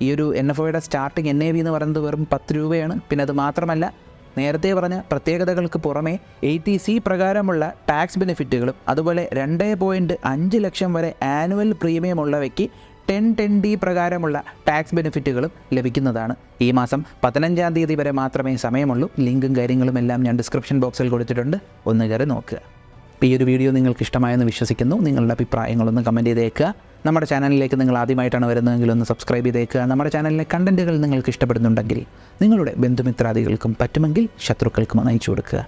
Speaker 1: ഈ ഒരു NFOയുടെ സ്റ്റാർട്ടിങ് NAV എന്ന് പറയുന്നത് വെറും 10 രൂപയാണ്. പിന്നെ അത് മാത്രമല്ല, നേരത്തെ പറഞ്ഞ പ്രത്യേകതകൾക്ക് പുറമേ ATC പ്രകാരമുള്ള ടാക്സ് ബെനിഫിറ്റുകളും അതുപോലെ 2.5 ലക്ഷം വരെ ആനുവൽ പ്രീമിയം ഉള്ളവയ്ക്ക് 1010D പ്രകാരമുള്ള ടാക്സ് ബെനിഫിറ്റുകളും ലഭിക്കുന്നതാണ്. ഈ മാസം 15-ാം തീയതി വരെ മാത്രമേ സമയമുള്ളൂ. ലിങ്കും കാര്യങ്ങളും എല്ലാം ഞാൻ ഡിസ്ക്രിപ്ഷൻ ബോക്സിൽ കൊടുത്തിട്ടുണ്ട്, ഒന്ന് കയറി നോക്കുക. ഈ ഒരു വീഡിയോ നിങ്ങൾക്ക് ഇഷ്ടമായെന്ന് വിശ്വസിക്കുന്നു. നിങ്ങളുടെ അഭിപ്രായങ്ങളൊന്ന് കമൻറ്റ് ചെയ്തേക്കുക. നമ്മുടെ ചാനലിലേക്ക് നിങ്ങൾ ആദ്യമായിട്ടാണ് വരുന്നതെങ്കിൽ ഒന്ന് സബ്സ്ക്രൈബ് ചെയ്തേക്കുക. നമ്മുടെ ചാനലിലെ കണ്ടൻറ്റുകൾ നിങ്ങൾക്ക് ഇഷ്ടപ്പെടുന്നുണ്ടെങ്കിൽ നിങ്ങളുടെ ബന്ധുമിത്രാദികൾക്കും പറ്റുമെങ്കിൽ ശത്രുക്കൾക്കും അയച്ചു കൊടുക്കുക.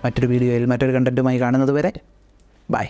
Speaker 1: മറ്റൊരു വീഡിയോയിൽ മറ്റൊരു കണ്ടൻറ്റുമായി കാണുന്നത് വരെ ബൈ.